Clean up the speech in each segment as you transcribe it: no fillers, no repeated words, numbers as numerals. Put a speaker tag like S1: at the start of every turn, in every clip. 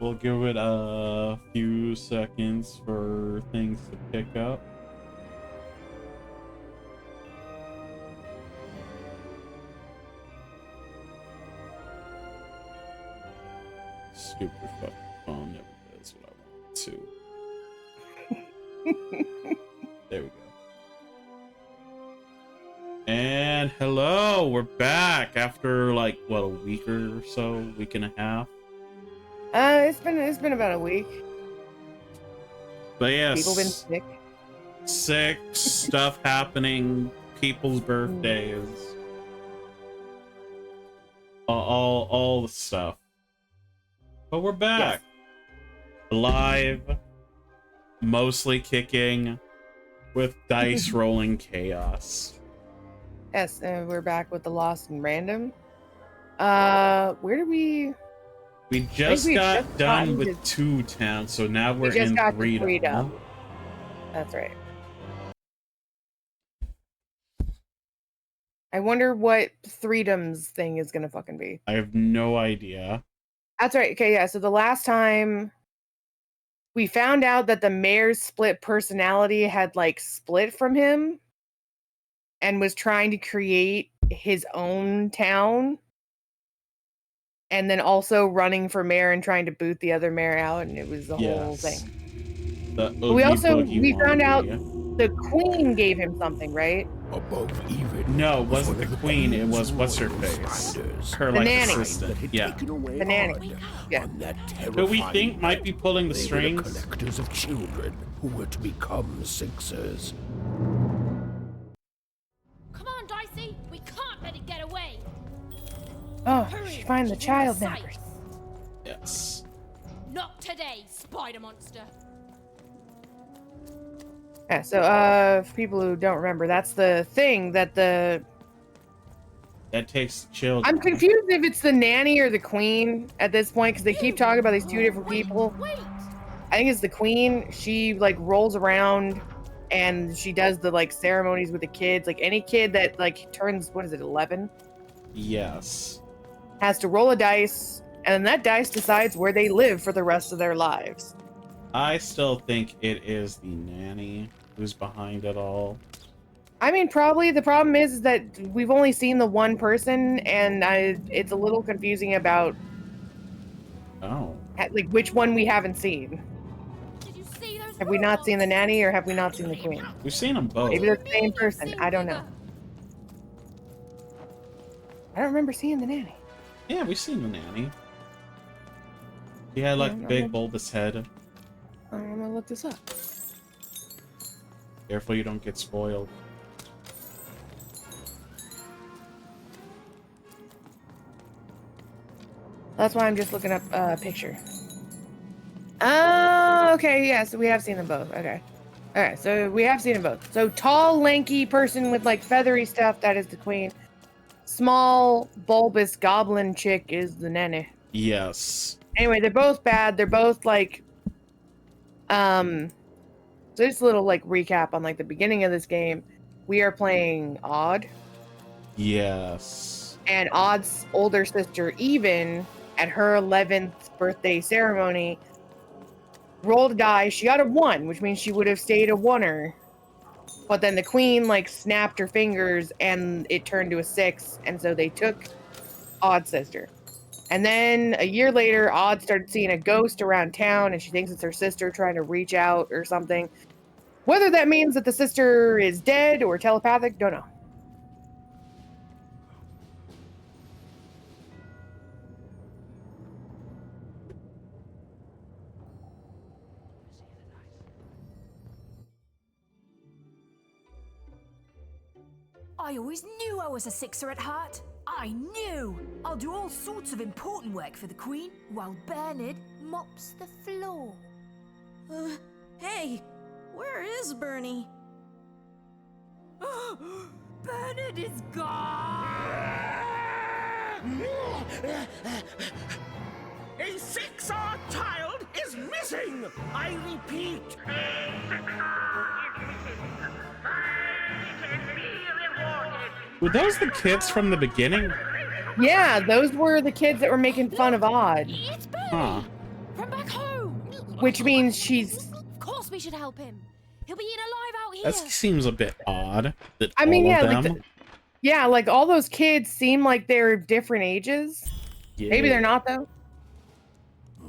S1: We'll give it a few seconds for things to pick up. Stupid fucking phone never does what I want it to. There we go. And hello, we're back after like what, a week or so, week and a half.
S2: It's been about a week.
S1: But yes,
S2: People been sick.
S1: Sick stuff happening, people's birthdays, all the stuff. But we're back, alive, mostly kicking, with dice rolling chaos.
S2: Yes, we're back with the Lost and Random. Where did we?
S1: We just got done
S2: gotten
S1: with
S2: to-
S1: 2 towns, so now we're
S2: just
S1: in
S2: got to
S1: Freedom.
S2: Freedom. That's right. I wonder what Freedom's thing is gonna fucking be.
S1: I have no idea.
S2: That's right. Okay, yeah. So the last time we found out that the mayor's split personality had like split from him and was trying to create his own town. And then also running for mayor and trying to boot the other mayor out, and it was the whole thing.
S1: But
S2: we found out the queen gave him something, right?
S3: Above even.
S1: No, it wasn't the queen. It was what's her face, her
S2: The
S1: like
S2: nanny.
S1: assistant. Yeah,
S2: The nanny. Yeah.
S1: who we think might be pulling the
S3: They were
S1: strings.
S3: collectors of children who were to become Sixers.
S4: Come on, Dicey! We can't let it get away!
S2: Oh,
S4: Hurry,
S2: she find the
S4: she's
S2: child
S4: in the
S2: nappers.
S1: Yes.
S4: Not today, spider monster!
S2: Yeah, so for people who don't remember, that's the thing that
S1: That takes the children.
S2: I'm confused if it's the nanny or the queen at this point, because they keep talking about these two different people.
S4: Wait!
S2: I think it's the queen. She like rolls around and she does the like ceremonies with the kids. Like any kid that like turns, what is it, 11?
S1: Yes.
S2: Has to roll a dice, and then that dice decides where they live for the rest of their lives.
S1: I still think it is the nanny who's behind it all.
S2: I mean, probably the problem is that we've only seen the one person, and it's a little confusing about
S1: Oh.
S2: like which one we haven't seen.
S4: Did you see those
S2: Have we not
S4: robots?
S2: seen the nanny, or have we not seen the queen?
S1: We've seen them both.
S2: Maybe they're the same
S4: You've
S2: person.
S4: seen
S2: I don't know.
S4: bigger.
S2: I don't remember seeing the nanny.
S1: Yeah, we've seen the nanny. He had like
S2: Yeah,
S1: big
S2: no.
S1: bulbous head.
S2: I'm gonna look this up.
S1: Careful you don't get spoiled.
S2: That's why I'm just looking up a picture. Oh, okay, yeah, so we have seen them both. Okay. Alright, so we have seen them both. So tall, lanky person with like feathery stuff, that is the queen. Small, bulbous goblin chick is the nanny.
S1: Yes.
S2: Anyway, they're both bad. They're both like so just a little like recap on like the beginning of this game. We are playing Odd,
S1: Yes.
S2: and Odd's older sister Even at her 11th birthday ceremony rolled a die. She got a 1, which means she would have stayed a 1er. But then the queen like snapped her fingers and it turned to a 6, and so they took Odd's sister. And then a year later, Odd started seeing a ghost around town, and she thinks it's her sister trying to reach out or something. Whether that means that the sister is dead or telepathic, don't know.
S5: I always knew I was a Sixer at heart. I knew! I'll do all sorts of important work for the Queen, while Bernard mops the floor.
S6: Hey, where is Bernie?
S5: Bernard is gone!
S7: A Sixer child is missing! I repeat,
S1: Were those the kids from the beginning?
S2: Yeah, those were the kids that were making fun of Odd.
S4: It's Bernie!
S1: Huh.
S4: From back home.
S2: which means she's.
S4: Of course we should help him. He'll be eaten alive out here.
S1: That seems a bit odd. That
S2: I mean,
S1: all
S2: yeah,
S1: of
S2: like
S1: them.
S2: yeah, like all those kids seem like they're different ages. Maybe they're
S1: Yeah.
S2: not though.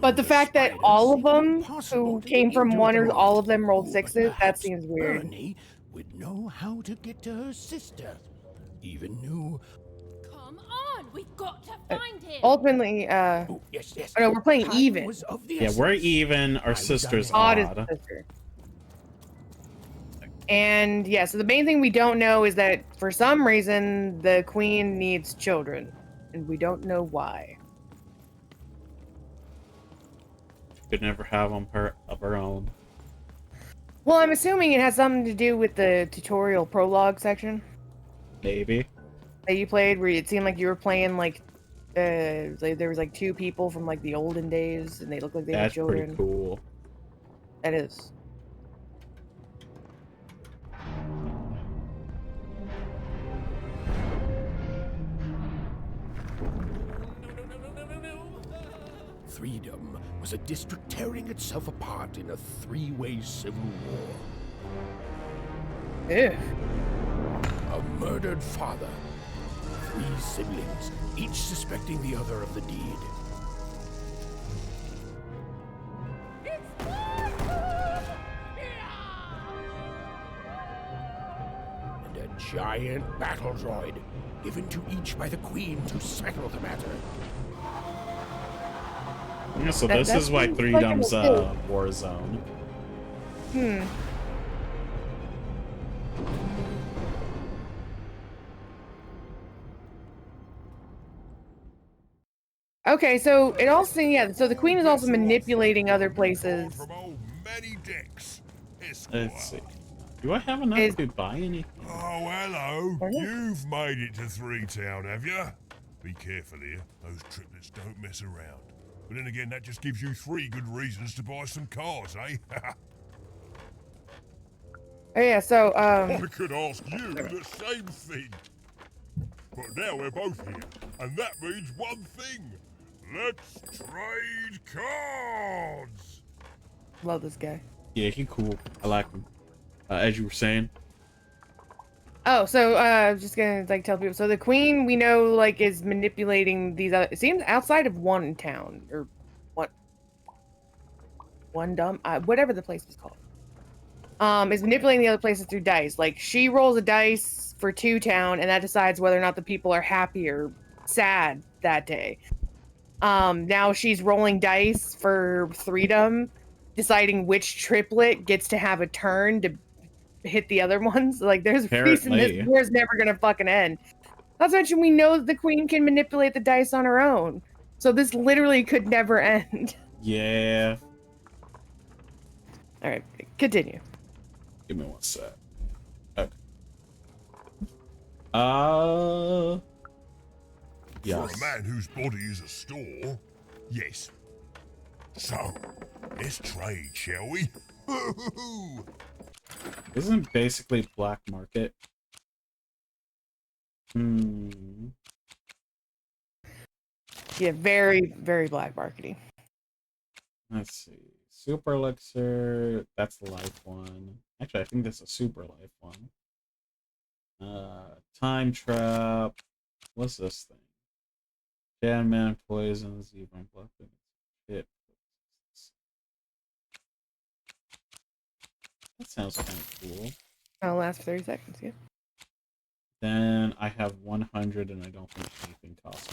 S2: But the fact that all of them who came from one or all of them rolled sixes, that seems weird.
S3: Bernie would know how to get to her sister. Even knew.
S4: Come on, we've got to find him.
S2: Ultimately,
S3: Oh, yes, yes.
S2: oh no, we're playing
S3: Time
S2: even.
S3: was of the
S1: Yeah, we're
S3: essence.
S1: even. Our
S3: I was
S1: sister's
S3: done.
S2: Odd is
S1: odd.
S2: the sister. And yeah, so the main thing we don't know is that for some reason the queen needs children, and we don't know why.
S1: Could never have them of her own.
S2: Well, I'm assuming it has something to do with the tutorial prologue section
S1: Maybe.
S2: that you played, where it seemed like you were playing like there was like two people from like the olden days, and they looked like they had
S1: That's
S2: children.
S1: pretty cool.
S2: That is.
S3: Freedom was a district tearing itself apart in a three-way civil war.
S2: Ew.
S3: A murdered father. 3 siblings, each suspecting the other of the deed. And a giant battle droid, given to each by the Queen to settle the matter.
S1: Yeah, so
S2: That-
S1: this
S2: that
S1: is why
S2: seems like
S1: Freedom's
S2: a mistake.
S1: war zone.
S2: Hmm. Okay, so it also so the queen is also manipulating other places.
S8: From old Manny Dex,
S1: Let's see.
S8: Esquire.
S1: Do I have enough
S2: Is-
S1: to buy anything?
S8: Oh, hello.
S2: Hello.
S8: You've made it to Three Town, have you? Be careful here. Those triplets don't mess around. But then again, that just gives you 3 good reasons to buy some cars, eh?
S2: Oh yeah, so
S8: I could ask you the same thing. But now we're both here, and that means one thing. Let's trade cards!
S2: love this guy.
S1: Yeah, he cool. I like him. As you were saying.
S2: Oh, so I was just gonna like tell people. So the queen we know like is manipulating these other. It seems outside of one town or what? One dumb whatever the place was called. Is manipulating the other places through dice. Like she rolls a dice for 2 town, and that decides whether or not the people are happy or sad that day. Now she's rolling dice for Freedom, deciding which triplet gets to have a turn to hit the other ones. Like there's a reason this
S1: Apparently.
S2: war's never gonna fucking end. Not to mention we know that the queen can manipulate the dice on her own. So this literally could never end.
S1: Yeah.
S2: Alright, continue.
S1: Give me one sec. Okay. Yes.
S8: For a man whose body is a store, yes. So, let's trade, shall we?
S1: Isn't basically black market?
S2: Yeah, very, very black marketing.
S1: Let's see. Super elixir. That's the life one. Actually, I think that's a super life one. Time trap. What's this thing? Jam man poisons. Even black shit. That sounds kind of cool.
S2: That'll last 30 seconds, yeah.
S1: Then I have 100, and I don't think anything costs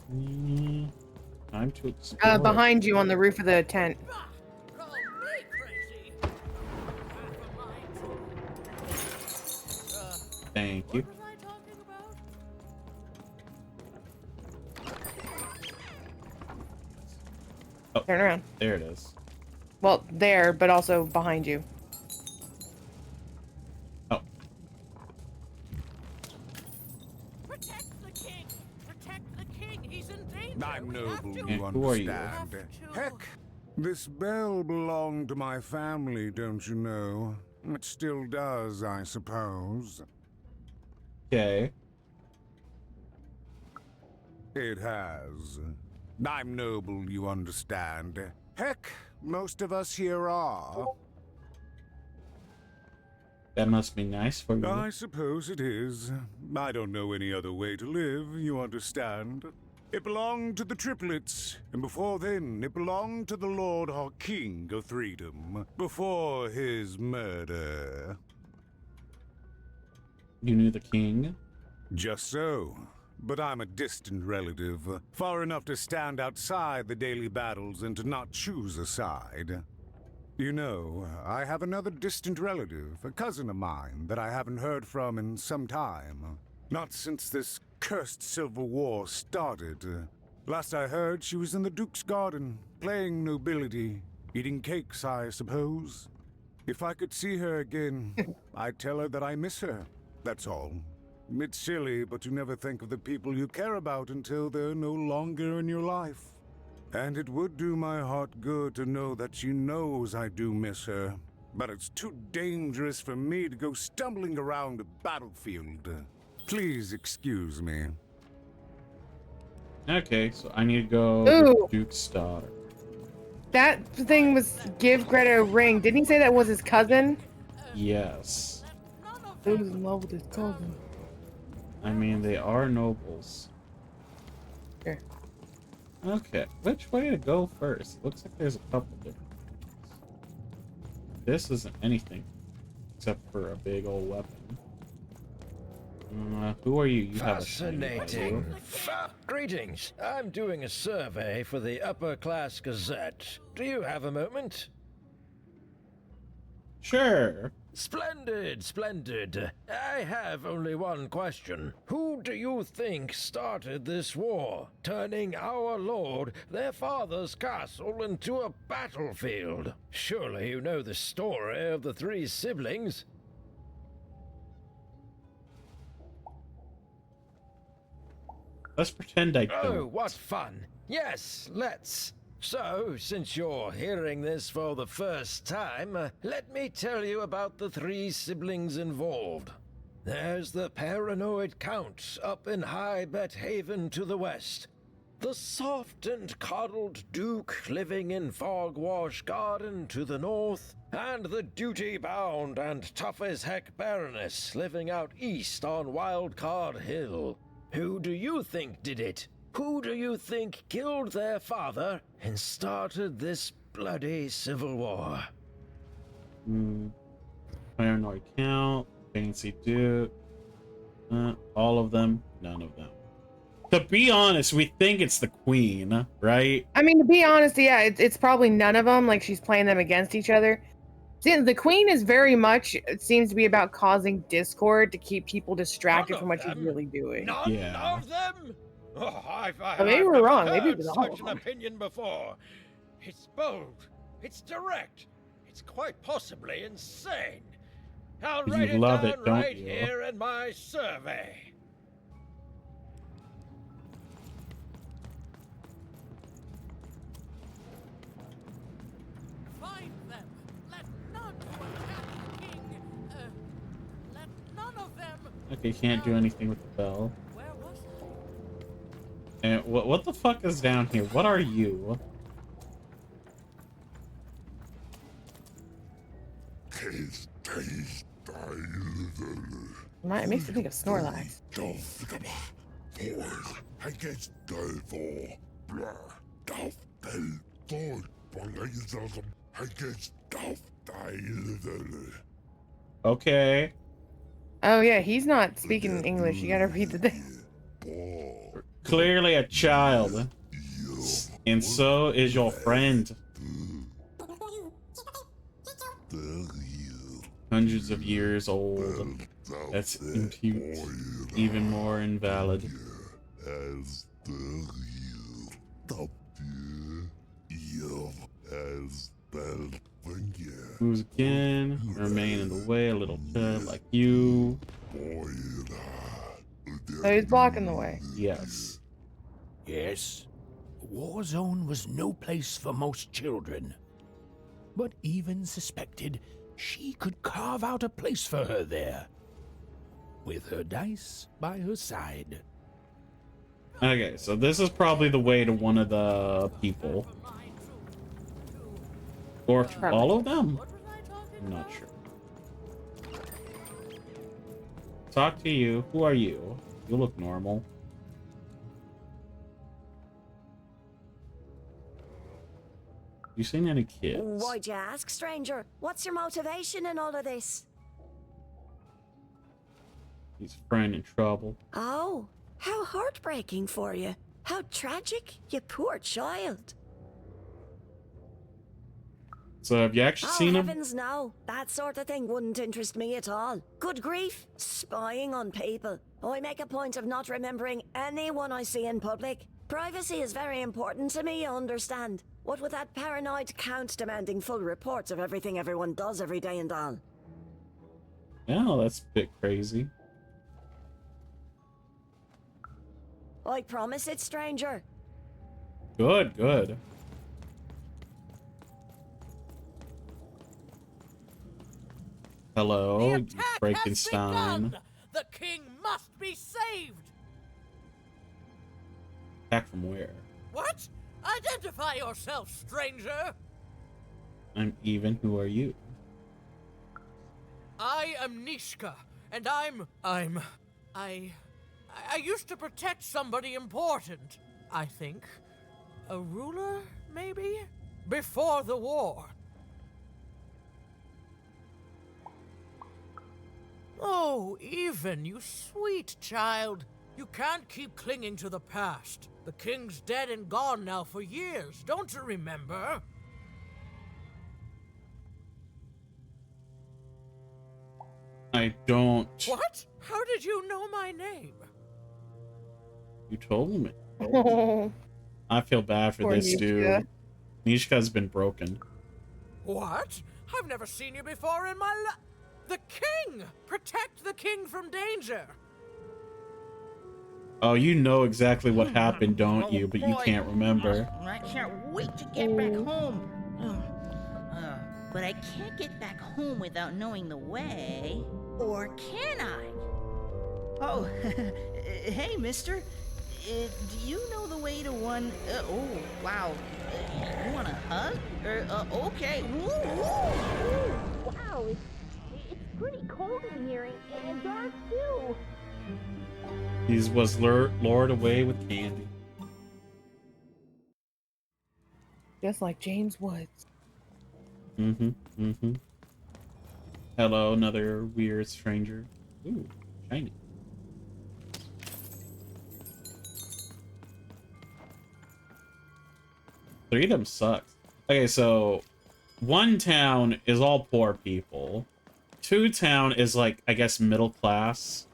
S1: 100. Time to explore.
S2: Behind you on the roof of the tent.
S7: Call me crazy.
S1: Thank you.
S7: What was I talking about?
S2: Turn around.
S1: There it is.
S2: Well, there, but also behind you.
S1: Oh,
S7: Protect the king. Protect the king. He's in danger.
S9: I'm
S7: We
S9: noble,
S7: have to.
S9: you
S1: And who are you?
S9: understand.
S7: Have to.
S9: Heck, this bell belonged to my family, don't you know? It still does, I suppose.
S1: okay.
S9: It has. I'm noble, you understand. Heck, most of us here are.
S1: That must be nice for you.
S9: I suppose it is. I don't know any other way to live, you understand. It belonged to the triplets, and before then, it belonged to the Lord our King of Freedom, before his murder.
S1: You knew the king?
S9: Just so. But I'm a distant relative, far enough to stand outside the daily battles and to not choose a side. You know, I have another distant relative, a cousin of mine, that I haven't heard from in some time. Not since this cursed Civil War started. Last I heard, she was in the Duke's garden, playing nobility, eating cakes, I suppose. If I could see her again, I'd tell her that I miss her, that's all. It's silly, but you never think of the people you care about until they're no longer in your life. And it would do my heart good to know that she knows I do miss her. But it's too dangerous for me to go stumbling around a battlefield. Please excuse me.
S1: Okay, so I need to go
S2: Ooh.
S1: with Duke's daughter.
S2: That thing was give Greta a ring. Didn't he say that was his cousin?
S1: Yes.
S2: He was in love with his cousin.
S1: I mean, they are nobles.
S2: Here.
S1: Okay, which way to go first? Looks like there's a couple different ways. This isn't anything except for a big old weapon. Who are you? You have a shiny
S10: Fascinating.
S1: idea.
S10: Greetings. I'm doing a survey for the Upper Class Gazette. Do you have a moment?
S1: Sure.
S10: Splendid, splendid. I have only one question. Who do you think started this war, turning our lord, their father's castle, into a battlefield? Surely you know the story of the three siblings.
S1: Let's pretend I don't.
S10: Oh, what fun. Yes, let's. So, since you're hearing this for the first time, let me tell you about the three siblings involved. There's the paranoid Count up in High Bet Haven to the west. The soft and coddled Duke living in Fogwash Garden to the north. And the duty-bound and tough-as-heck Baroness living out east on Wildcard Hill. Who do you think did it? Who do you think killed their father and started this bloody civil war?
S1: Paranoid Count, Fancy Duke. All of them, none of them. To be honest, we think it's the Queen, right?
S2: I mean, to be honest, yeah, it's probably none of them. Like, she's playing them against each other. See, the Queen is very much, it seems to be about causing discord to keep people distracted from what she's really doing.
S10: None
S1: Yeah.
S10: of them? Oh,
S2: maybe we're
S10: never
S2: wrong. Maybe
S10: heard
S2: it's all of
S10: such an
S2: them.
S10: opinion before. It's bold. It's direct. It's quite possibly insane. I'll
S1: You
S10: write it
S1: love
S10: down
S1: it, don't
S10: right
S1: you?
S10: here in my survey.
S7: Find them. Let none who attack the king. Let none of them.
S1: Okay, can't do anything with the bell.
S7: Where was
S1: And what the fuck is down here? What are you?
S2: It makes me think of Snorlax.
S1: Okay.
S2: Oh yeah, he's not speaking English. You gotta read the thing.
S1: Clearly a child. And so is your friend. Hundreds of years old. That's impute. Even more invalid. Who's again? Remain in the way, a little child like you.
S2: So he's blocking the way.
S1: Yes.
S3: Yes, the war zone was no place for most children. But even suspected she could carve out a place for her there. With her dice by her side.
S1: Okay, so this is probably the way to one of the people. Or
S2: Probably.
S1: all of them? I'm not sure. Talk to you. Who are you? You look normal. You seen any kids?
S11: Why'd you ask, stranger? What's your motivation in all of this?
S1: He's a friend in trouble.
S11: Oh, how heartbreaking for you. How tragic, you poor child.
S1: So have you actually seen him?
S11: Heavens no. That sort of thing wouldn't interest me at all. Good grief, spying on people. I make a point of not remembering anyone I see in public. Privacy is very important to me, you understand. What with that paranoid count demanding full reports of everything everyone does every day and all.
S1: Yeah, that's a bit crazy.
S11: I promise it, stranger.
S1: Good, good. Hello,
S7: The
S1: you
S7: attack has
S1: Frankenstein.
S7: begun! The king must be saved!
S1: Back from where?
S7: What? Identify yourself, stranger!
S1: I'm even. Who are you?
S7: I am Nishka, and I used to protect somebody important, I think. A ruler, maybe? Before the war. Oh, Even, you sweet child. You can't keep clinging to the past. The king's dead and gone now for years, don't you remember?
S1: I don't.
S7: What? How did you know my name?
S1: You told me.
S2: Oh,
S1: I feel bad for
S2: Poor
S1: this
S2: Nishka.
S1: dude. Nishka's been broken.
S7: What? I've never seen you before in my life. The king! Protect the king from danger!
S1: Oh, you know exactly what happened, don't you? But you can't remember.
S12: I can't wait to get back home. But I can't get back home without knowing the way. Or can I? Oh, hey, mister. Do you know the way to one... oh, wow. You want a hug? Okay.
S4: Wow, it's pretty cold in here and dark too.
S1: He was lured away with candy.
S2: just like James Woods.
S1: Hello, another weird stranger. Ooh, shiny. Three of them sucks. Okay, so one town is all poor people. Two town is like, I guess, middle class.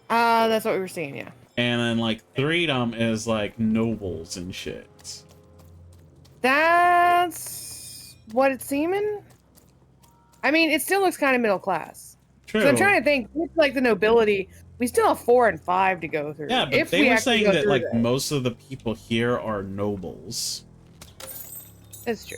S2: That's what we were seeing, yeah.
S1: And then like Freedom is like nobles and shit.
S2: That's what it's seeming. I mean, it still looks kind of middle class.
S1: True.
S2: So I'm trying to think, with, like the nobility, we still have 4 and 5 to go through.
S1: Yeah, but
S2: if
S1: they
S2: we
S1: were
S2: actually
S1: saying
S2: go
S1: that
S2: through
S1: like
S2: that.
S1: most of the people here are nobles.
S2: That's true.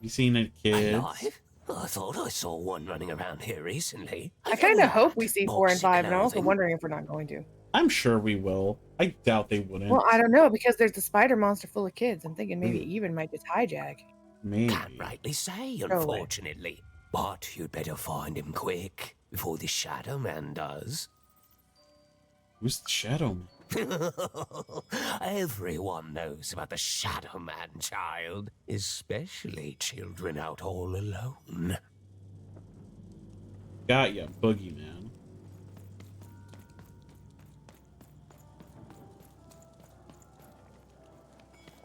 S1: You seen it, kids?
S13: Alive? I thought I saw one running around here recently.
S2: I kind of hope we see 4 and
S13: Boxy
S2: 5, and I'm also
S13: clothing.
S2: wondering if we're not going to.
S1: I'm sure we will. I doubt they wouldn't.
S2: Well, I don't know, because there's the spider monster full of kids. I'm thinking maybe
S1: Hmm.
S2: Even might just hijack.
S1: Maybe.
S13: Can't rightly say,
S2: Go away.
S13: unfortunately. But you'd better find him quick before the Shadow Man does.
S1: Who's the Shadow Man?
S13: Everyone knows about the Shadow Man, child, especially children out all alone.
S1: Got ya, Boogeyman.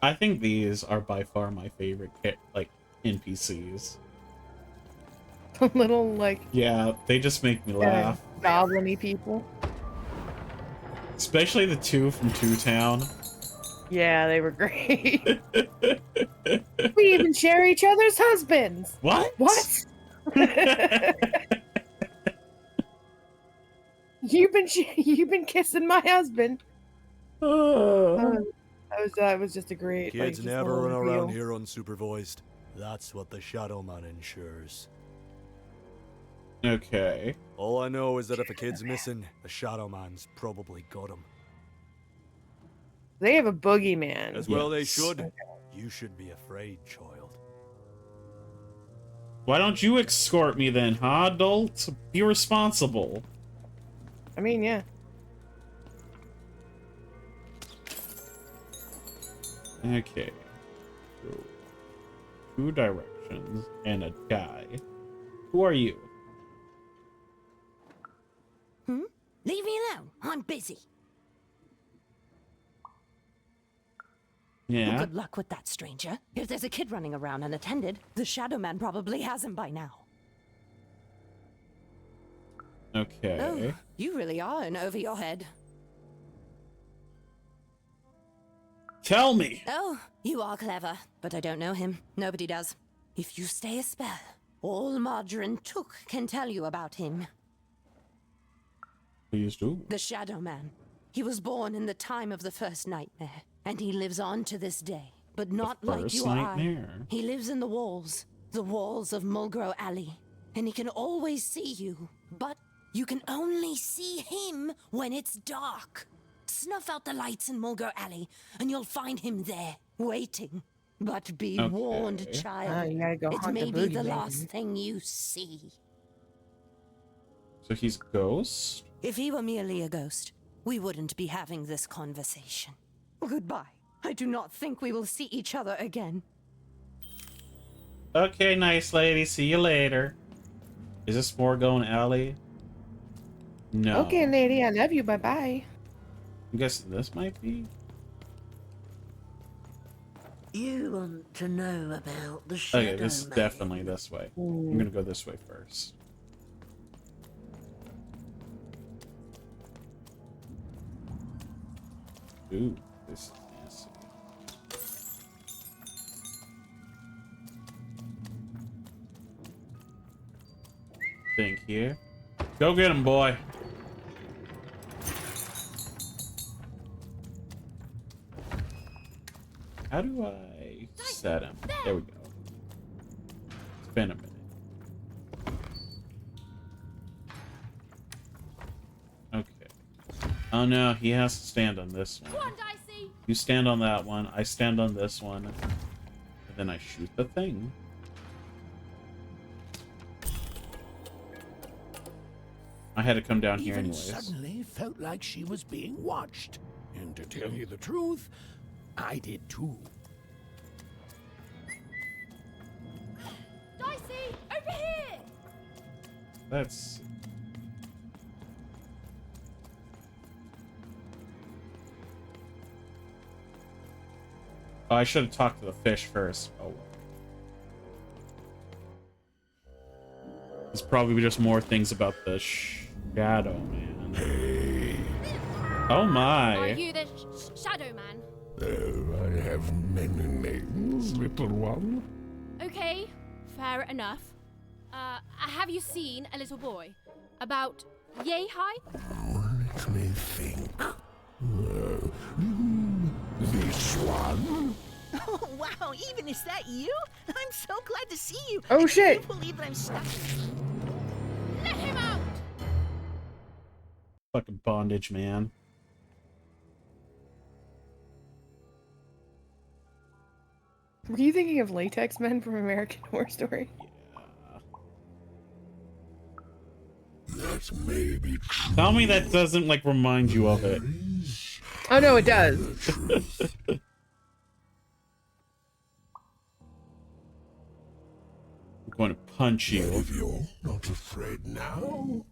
S1: I think these are by far my favorite, like, NPCs.
S2: Little, like,
S1: Yeah, they just make me laugh.
S2: goblin-y people.
S1: Especially the two from Two Town.
S2: Yeah, they were great. We even share each other's husbands.
S1: What?
S2: What? You've been kissing my husband. That was just a great.
S14: Kids
S2: just
S14: never
S2: little
S14: run around
S2: reveal.
S14: here unsupervised. That's what the Shadow Man ensures.
S1: Okay.
S14: All I know is that if a kid's missing, the Shadow Man's probably got him.
S2: They have a boogeyman.
S14: As well they should. You should be afraid, child.
S1: Why don't you escort me then, huh, adult? Be responsible.
S2: I mean, yeah.
S1: Okay. So, 2 directions and a guy. Who are you?
S11: Leave me alone. I'm busy.
S1: Yeah.
S15: Good luck with that, stranger. If there's a kid running around unattended, the Shadow Man probably has him by now.
S1: Okay.
S15: Oh, you really are in over your head.
S1: Tell me.
S15: Oh, you are clever, but I don't know him. Nobody does. If you stay a spell, all Margarine Took can tell you about him.
S1: Please do.
S15: The Shadow Man. He was born in the time of the first nightmare, and he lives on to this day. But not like you or I. He lives in the walls of Mulgrew Alley, and he can always see you, but you can only see him when it's dark. Snuff out the lights in Mulgrew Alley, and you'll find him there, waiting. But be warned, child.
S2: You gotta go
S15: it
S2: hunt
S15: may
S2: the
S15: be the
S2: boogeyman.
S15: last thing you see.
S1: So he's a ghost?
S15: If he were merely a ghost, we wouldn't be having this conversation. Goodbye. I do not think we will see each other again.
S1: Okay, nice lady. See you later. Is this Morgone Alley? No.
S2: Okay, lady, I love you. Bye-bye.
S1: I'm guessing this might be?
S16: You want to know about the Shadow
S1: Okay, this is
S16: Man?
S1: definitely this way. I'm gonna go this way first. Ooh, this is nasty. Think here. Go get him, boy. How do I set him? There we go. It's been a minute. Okay. Oh no, he has to stand on this one.
S4: Go on, Dicey.
S1: You stand on that one, I stand on this one, and then I shoot the thing. I had to come down here
S3: Even
S1: anyways.
S3: suddenly felt like she was being watched. And to tell you the truth, I did too.
S4: Dicey, over here.
S1: That's... Oh, I should have talked to the fish first. Oh well. There's probably just more things about the Shadow Man.
S8: Hey.
S1: Oh my.
S4: Are you the Shadow Man?
S8: Oh, I have many names, little one.
S4: Okay, fair enough. Have you seen a little boy? About yay high?
S8: Let me think. This one?
S12: Oh, wow, even is that you? I'm so glad to see you.
S2: Oh, shit.
S12: I can't believe that I'm stuck.
S4: Let him out!
S1: Fucking bondage, man.
S2: Were you thinking of Latex Men from American Horror Story?
S8: That may be true.
S1: Tell me that doesn't, like, remind you of it.
S2: Oh, no, it does.
S1: I'm going to punch you.
S8: If you're not afraid now,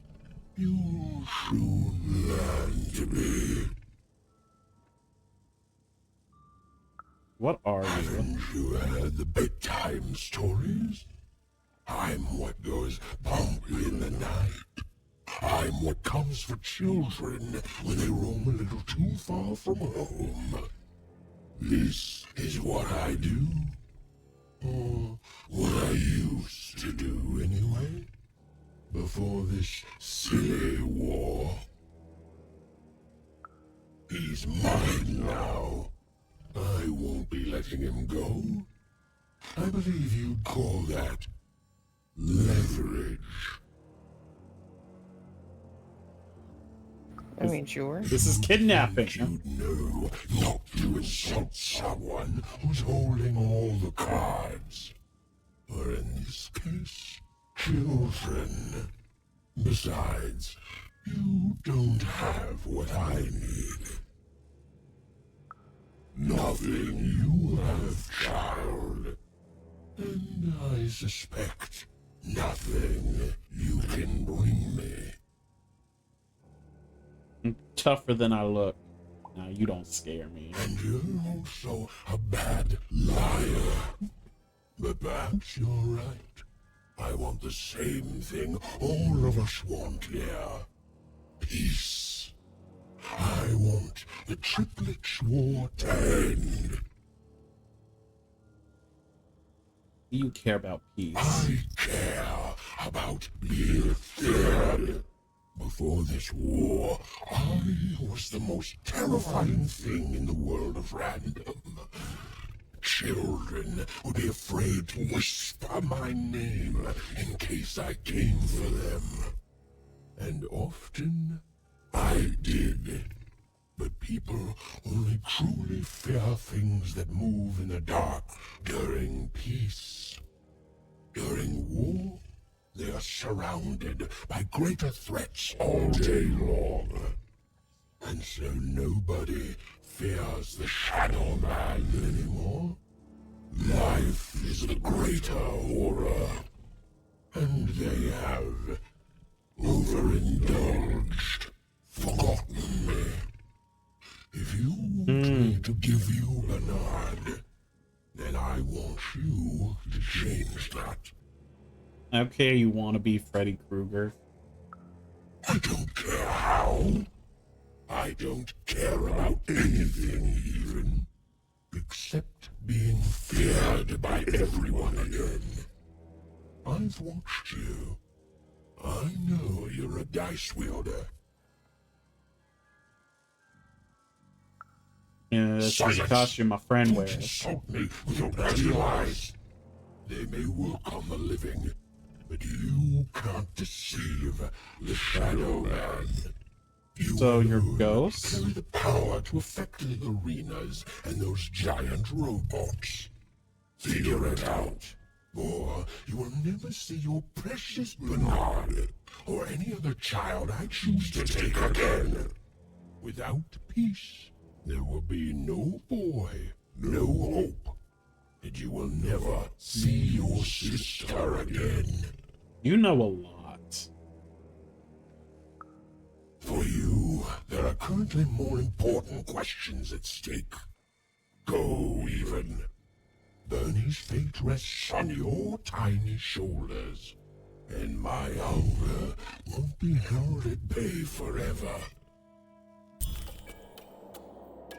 S8: you'll soon learn to be.
S1: What are you?
S8: Haven't you heard the bedtime stories? I'm what goes bump in the night. I'm what comes for children when they roam a little too far from home. This is what I do. Or what I used to do anyway. Before this silly war. He's mine now. I won't be letting him go. I believe you'd call that leverage.
S2: I mean, sure.
S1: This is kidnapping.
S8: You know not to insult someone who's holding all the cards. Or in this case, children. Besides, you don't have what I need. Nothing you have, child. And I suspect nothing you can bring me.
S1: I'm tougher than I look. Now you don't scare me.
S8: And you're also a bad liar. But perhaps you're right. I want the same thing all of us want here. Peace. I want the Triplets' War to end.
S1: You care about peace.
S8: I care about being feared. Before this war, I was the most terrifying thing in the world of random. Children would be afraid to whisper my name in case I came for them. And often I did. But people only truly fear things that move in the dark during peace. During war, they are surrounded by greater threats all day long. And so nobody fears the Shadow Man anymore. Life is the greater horror. And they have overindulged, forgotten me. If you want me to give you Bernard, then I want you to change that.
S1: Okay, you want to be Freddy Krueger?
S8: I don't care how. I don't care about anything even, except being feared by everyone again. I've watched you. I know you're a dice wielder.
S1: Yeah, that's just a costume my friend wears.
S8: Insult me with your bloody lies. They may work on the living, but you can't deceive the Shadow Man.
S1: So you're ghosts?
S8: Carry the power to affect the arenas and those giant robots. Figure it out, or you will never see your precious Bernard or any other child I choose to take again. Without peace, there will be no boy, no hope, and you will never see your sister again.
S1: You know a lot.
S8: For you, there are currently more important questions at stake. Go, even. Bernie's fate rests on your tiny shoulders, and my hunger won't be held at bay forever.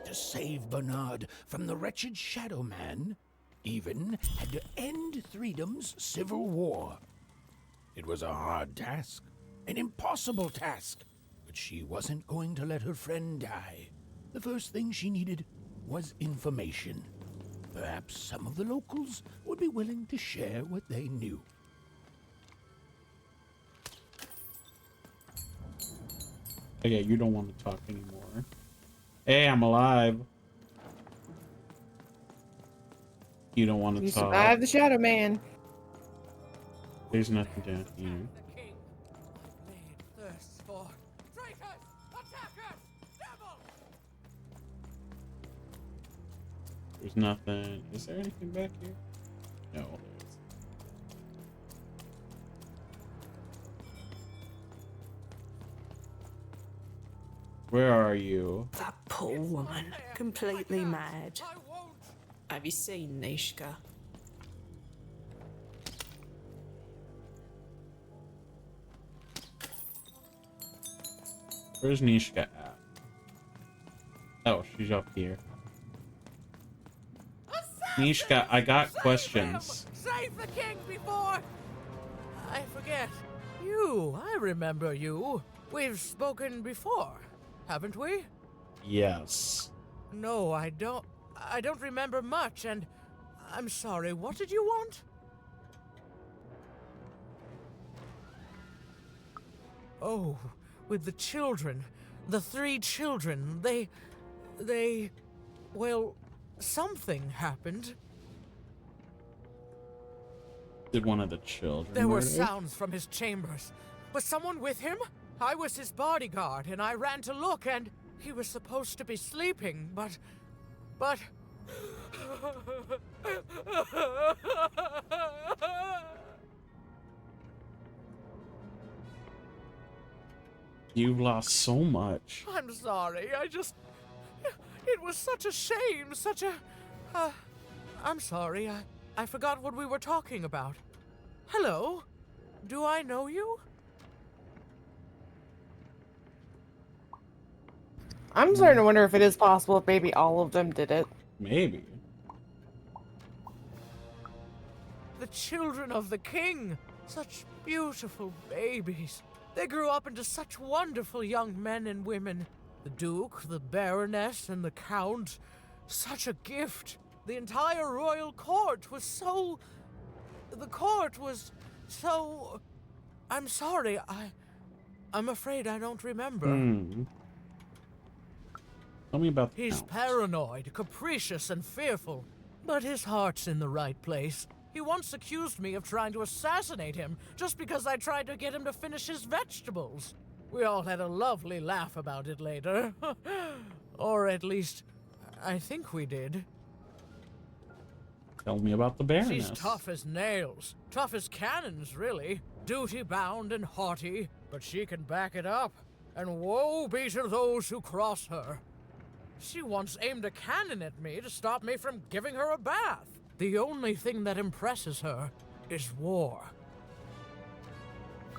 S3: To save Bernard from the wretched Shadow Man, Even had to end Threedom's civil war. It was a hard task, an impossible task, but she wasn't going to let her friend die. The first thing she needed was information. Perhaps some of the locals would be willing to share what they knew.
S1: Okay, you don't want to talk anymore. Hey, I'm alive. You don't want to
S2: You
S1: talk.
S2: survived the Shadow Man.
S1: There's nothing down here. There's nothing. Is there anything back here? No, there isn't. Where are you?
S17: That poor woman, completely mad. Have you seen Nishka?
S1: Where's Nishka at? Oh, she's up here. Nishka, I got questions.
S7: Save the king before I forget. I remember you. We've spoken before, haven't we?
S1: Yes.
S7: No, I don't remember much, and I'm sorry. What did you want? Oh, with the children. The 3 children, well, something happened.
S1: Did one of the children
S7: There were
S1: murder?
S7: sounds from his chambers. Was someone with him? I was his bodyguard, and I ran to look, and he was supposed to be sleeping, but...
S1: You've lost so much.
S7: I'm sorry, it was such a shame, such a... I'm sorry, I forgot what we were talking about. Hello? Do I know you?
S2: I'm starting to wonder if it is possible if maybe all of them did it.
S1: Maybe.
S7: The children of the king. Such beautiful babies. They grew up into such wonderful young men and women. The Duke, the Baroness, and the Count. Such a gift. The entire royal court was so... The court was so... I'm sorry, I'm afraid I don't remember.
S1: Tell me about the
S7: He's
S1: Count.
S7: paranoid, capricious, and fearful. But his heart's in the right place. He once accused me of trying to assassinate him just because I tried to get him to finish his vegetables. We all had a lovely laugh about it later. Or at least, I think we did.
S1: Tell me about the Baroness.
S7: She's tough as nails. Tough as cannons, really. Duty-bound and haughty, but she can back it up. And woe be to those who cross her. She once aimed a cannon at me to stop me from giving her a bath. The only thing that impresses her is war.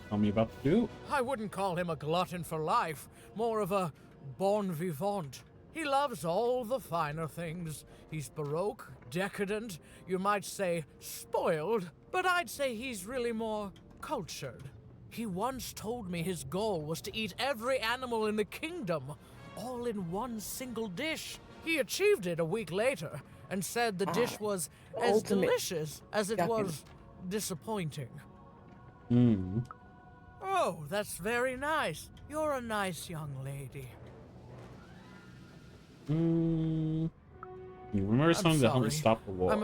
S1: Tell me about the Duke.
S7: I wouldn't call him a glutton for life, more of a bon vivant. He loves all the finer things. He's baroque, decadent, you might say spoiled, but I'd say he's really more cultured. He once told me his goal was to eat every animal in the kingdom, all in one single dish. He achieved it a week later, and said the dish was as
S2: ultimate
S7: delicious as it
S2: yuckin'.
S7: was disappointing.
S1: Hmm.
S7: Oh, that's very nice. You're a nice young lady.
S1: You remember something that helped me stop the war.
S7: I'm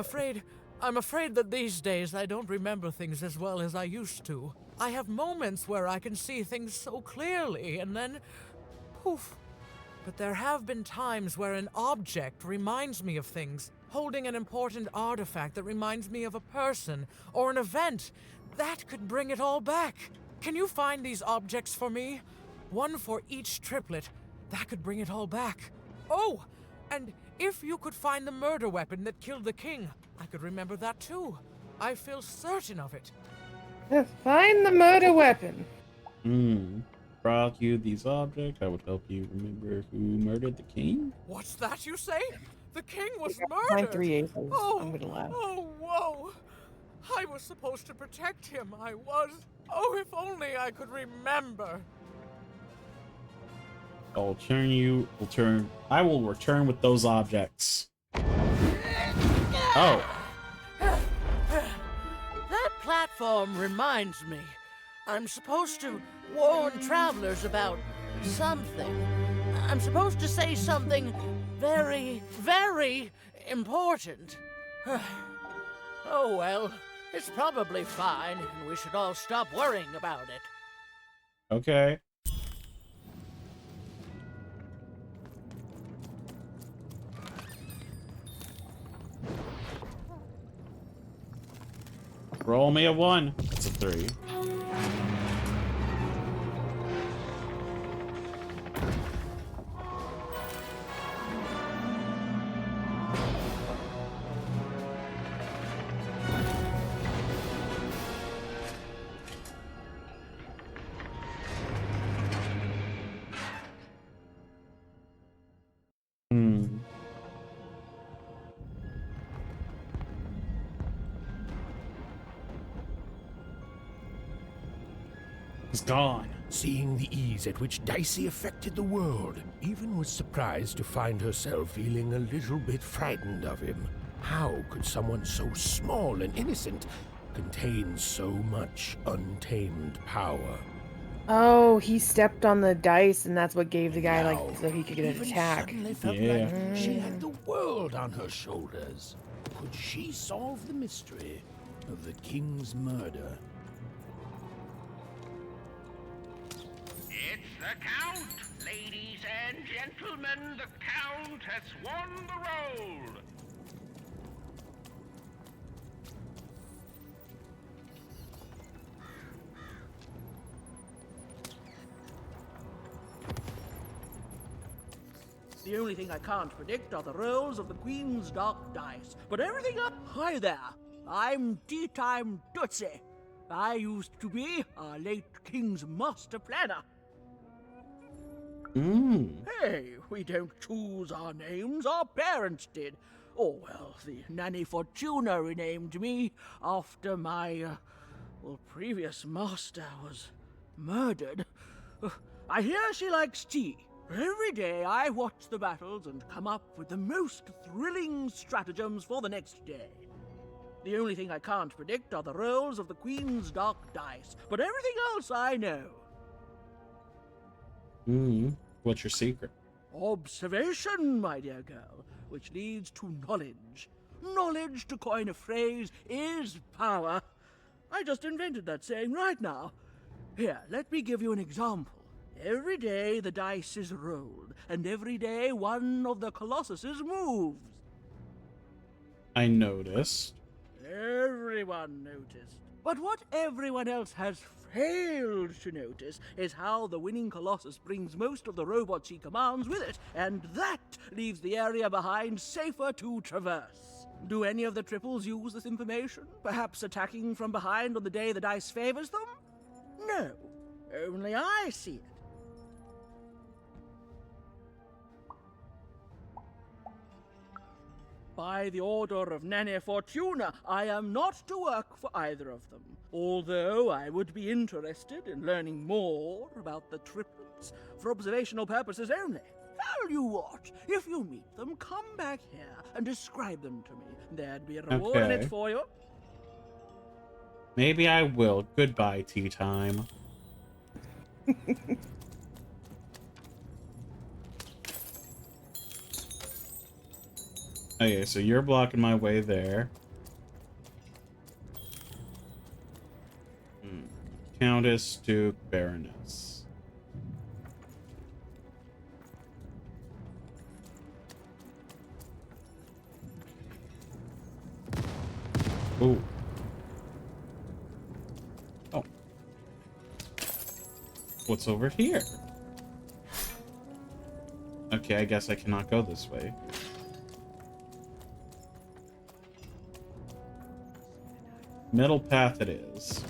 S7: afraid that these days I don't remember things as well as I used to. I have moments where I can see things so clearly, and then poof. But there have been times where an object reminds me of things, holding an important artifact that reminds me of a person or an event. That could bring it all back. Can you find these objects for me? One for each triplet. That could bring it all back. Oh, and if you could find the murder weapon that killed the king, I could remember that too. I feel certain of it.
S2: Find the murder weapon.
S7: brought you these objects, I would help you remember who murdered the king.
S18: What's that you say? The king was
S2: My
S18: murdered!
S2: 3/8.
S18: Oh,
S2: I'm gonna laugh.
S18: oh, whoa! I was supposed to protect him, I was. Oh, if only I could remember.
S1: I will return with those objects. Oh.
S7: That platform reminds me. I'm supposed to warn travelers about something. I'm supposed to say something very, very important. Oh well, it's probably fine, and we should all stop worrying about it.
S1: Okay. Roll me a 1. It's a 3. He's gone.
S3: Seeing the ease at which Dicey affected the world, Even was surprised to find herself feeling a little bit frightened of him. How could someone so small and innocent contain so much untamed power?
S2: Oh, he stepped on the dice, and that's what gave the guy, like, so he could get an
S3: Even
S2: attack.
S3: suddenly felt like she had the world on her shoulders. Could she solve the mystery of the king's murder?
S19: It's the Count! Ladies and gentlemen, the Count has won the roll!
S20: The only thing I can't predict are the rolls of the Queen's dark dice. But everything up. Hi there. I'm Tea Time Tootsie. I used to be our late King's master planner. Hey, we don't choose our names. Our parents did. Oh, well, the Nanny Fortuna renamed me after my, previous master was murdered. I hear she likes tea. Every day I watch the battles and come up with the most thrilling stratagems for the next day. The only thing I can't predict are the rolls of the Queen's dark dice, but everything else I know.
S1: What's your secret?
S20: Observation, my dear girl, which leads to knowledge. Knowledge, to coin a phrase, is power. I just invented that saying right now. Here, let me give you an example. Every day the dice is rolled, and every day one of the Colossuses moves.
S1: I noticed.
S20: Everyone noticed. But what everyone else has failed to notice is how the winning Colossus brings most of the robots he commands with it, and that leaves the area behind safer to traverse. Do any of the triples use this information? Perhaps attacking from behind on the day the dice favors them? No. Only I see it. By the order of Nanny Fortuna, I am not to work for either of them, although I would be interested in learning more about the triplets for observational purposes only. Tell you what, if you meet them, come back here and describe them to me. There'd be a reward in it
S1: Okay.
S20: for you.
S1: Maybe I will. Goodbye, tea time. Okay, so you're blocking my way there. Countess, Duke, Baroness. Ooh. Oh. What's over here? Okay, I guess I cannot go this way. Middle path it is.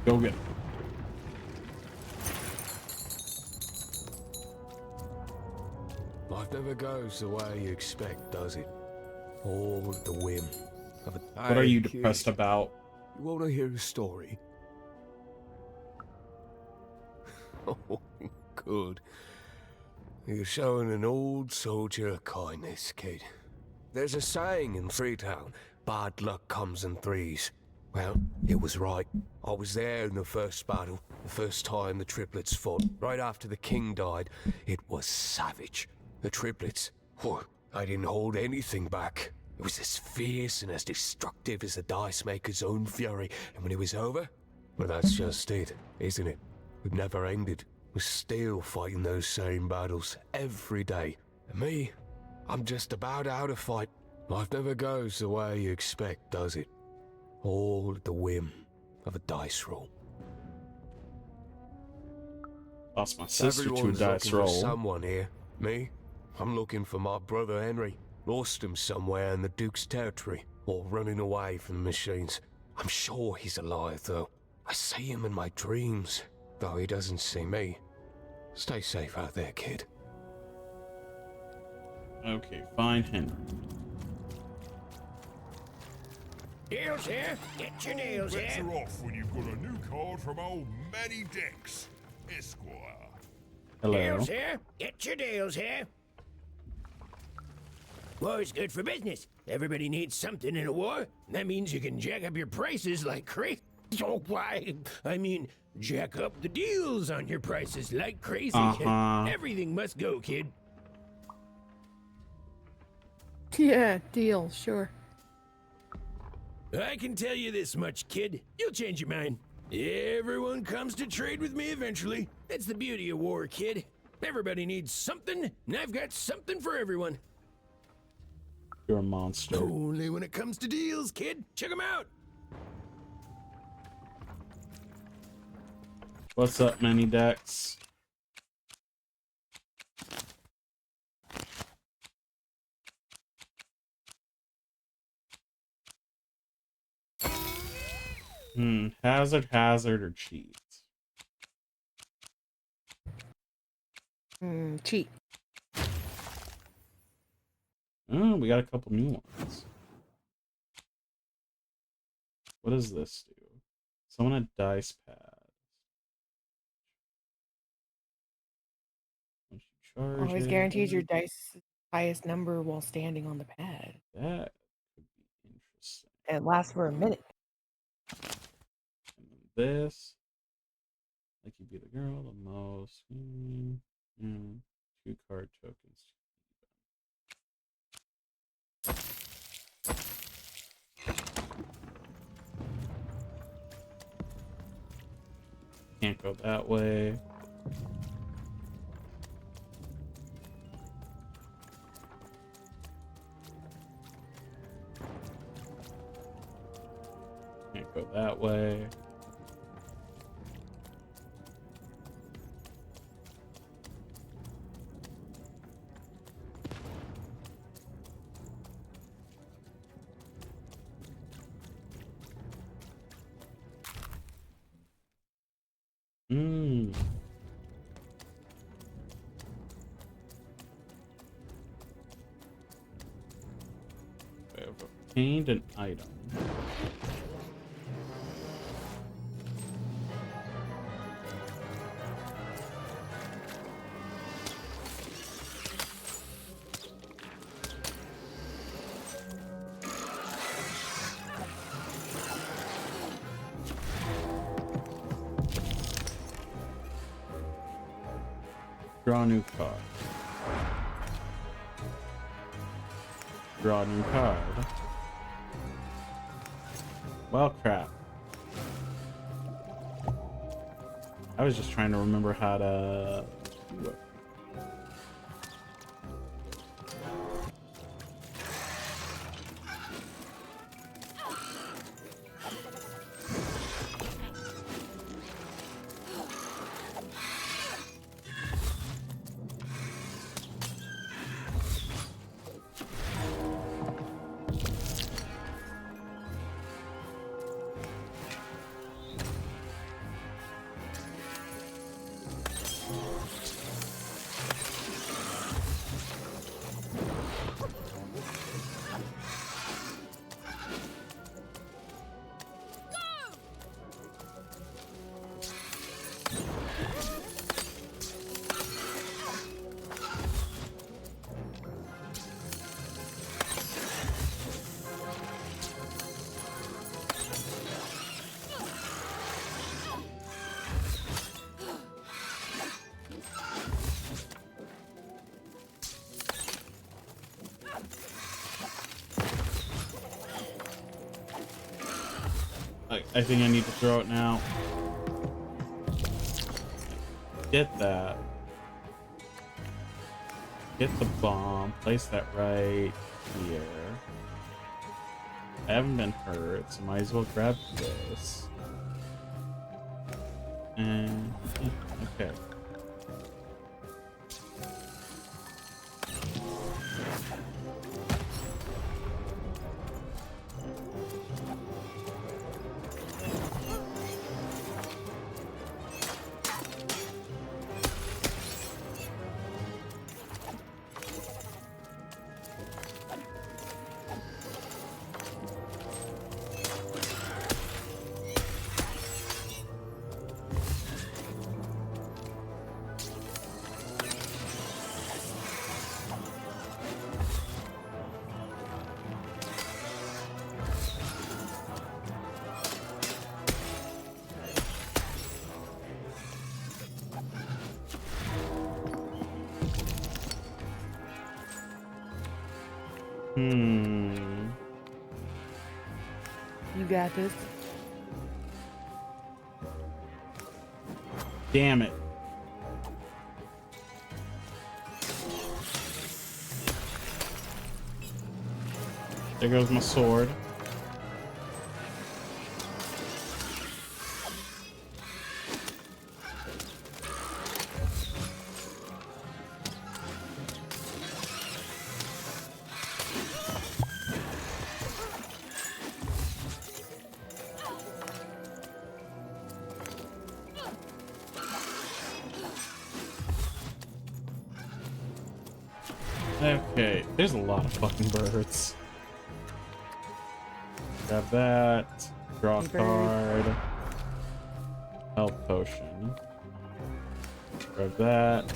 S1: Go get it.
S13: Life never goes the way you expect, does it? All at the whim of a...
S1: What are you depressed about?
S13: You want to hear a story? Oh, good. You're showing an old soldier kindness, kid. There's a saying in Freetown, bad luck comes in threes. Well, it was right. I was there in the first battle, the first time the triplets fought. Right after the king died, it was savage. The triplets, I didn't hold anything back. It was as fierce and as destructive as the dice maker's own fury. And when it was over, well, that's just it, isn't it? It never ended. We're still fighting those same battles every day. And me, I'm just about out of fight. Life never goes the way you expect, does it? All at the whim of a dice roll.
S1: Lost my sister to a
S13: Everyone's
S1: dice
S13: looking
S1: roll.
S13: for someone here. Me? I'm looking for my brother Henry. Lost him somewhere in the Duke's territory, or running away from the machines. I'm sure he's alive, though. I see him in my dreams, though he doesn't see me. Stay safe out there, kid.
S1: Okay, find Henry.
S19: Deals here. Get your deals
S8: Bets
S19: here.
S8: are off when you've got a new card from old Manny Dex, Esquire.
S1: Hello.
S19: Deals here. Get your deals here.
S10: War's good for business. Everybody needs something in a war. That means you can jack up your prices like crazy. Oh, why? I mean, jack up the deals on your prices like crazy. Everything must go, kid.
S2: Yeah, deal, sure.
S10: I can tell you this much, kid. You'll change your mind. Everyone comes to trade with me eventually. That's the beauty of war, kid. Everybody needs something, and I've got something for everyone.
S1: You're a monster.
S10: Only when it comes to deals, kid. Check them out.
S1: What's up, Many Dex? Hazard, or cheat?
S2: Cheat.
S1: Oh, we got a couple new ones. What does this do? Summon a dice pad.
S2: Always guarantees your dice highest number while standing on the pad.
S1: That could be interesting.
S2: And it lasts for a minute.
S1: And then this. Like you be the girl the most. 2 card tokens. Can't go that way. Can't go that way. I have obtained an item. Draw a new card. Draw a new card. Well, crap. I was just trying to remember how to do it. I think I need to throw it now. Get that. Get the bomb. Place that right here. I haven't been hurt, so might as well grab this. And okay. Hmm.
S2: You got this.
S1: Damn it. There goes my sword. Okay, there's a lot of fucking birds. Grab that. Draw a card. Health potion. Grab that.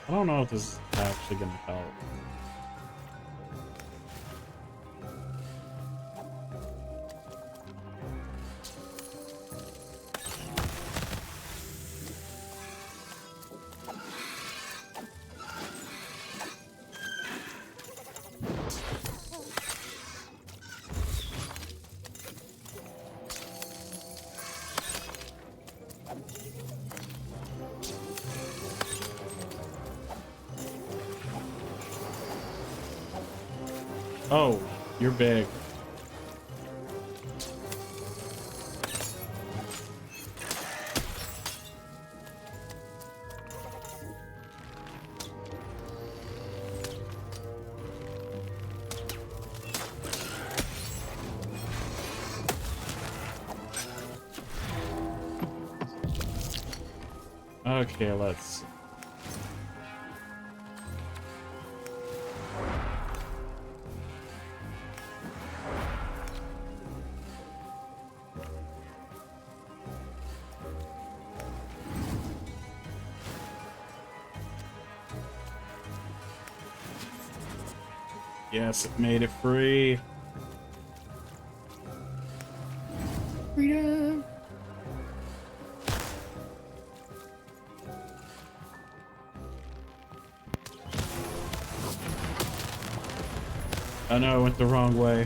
S1: I don't know if this is actually gonna help. Oh, you're big. Okay, let's see. Yes, it made it free.
S2: Freedom.
S1: I know I went the wrong way.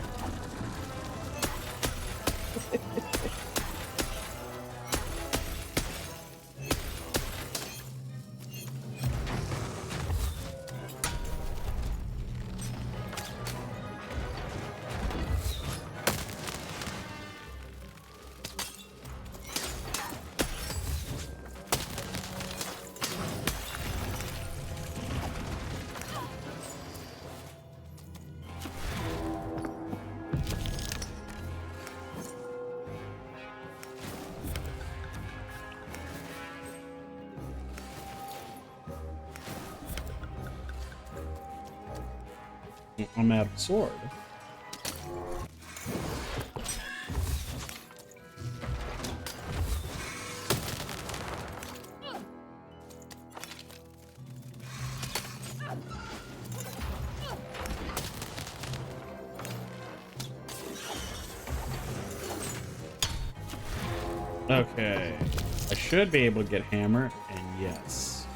S1: I'm out of sword. Okay, I should be able to get hammer, and yes.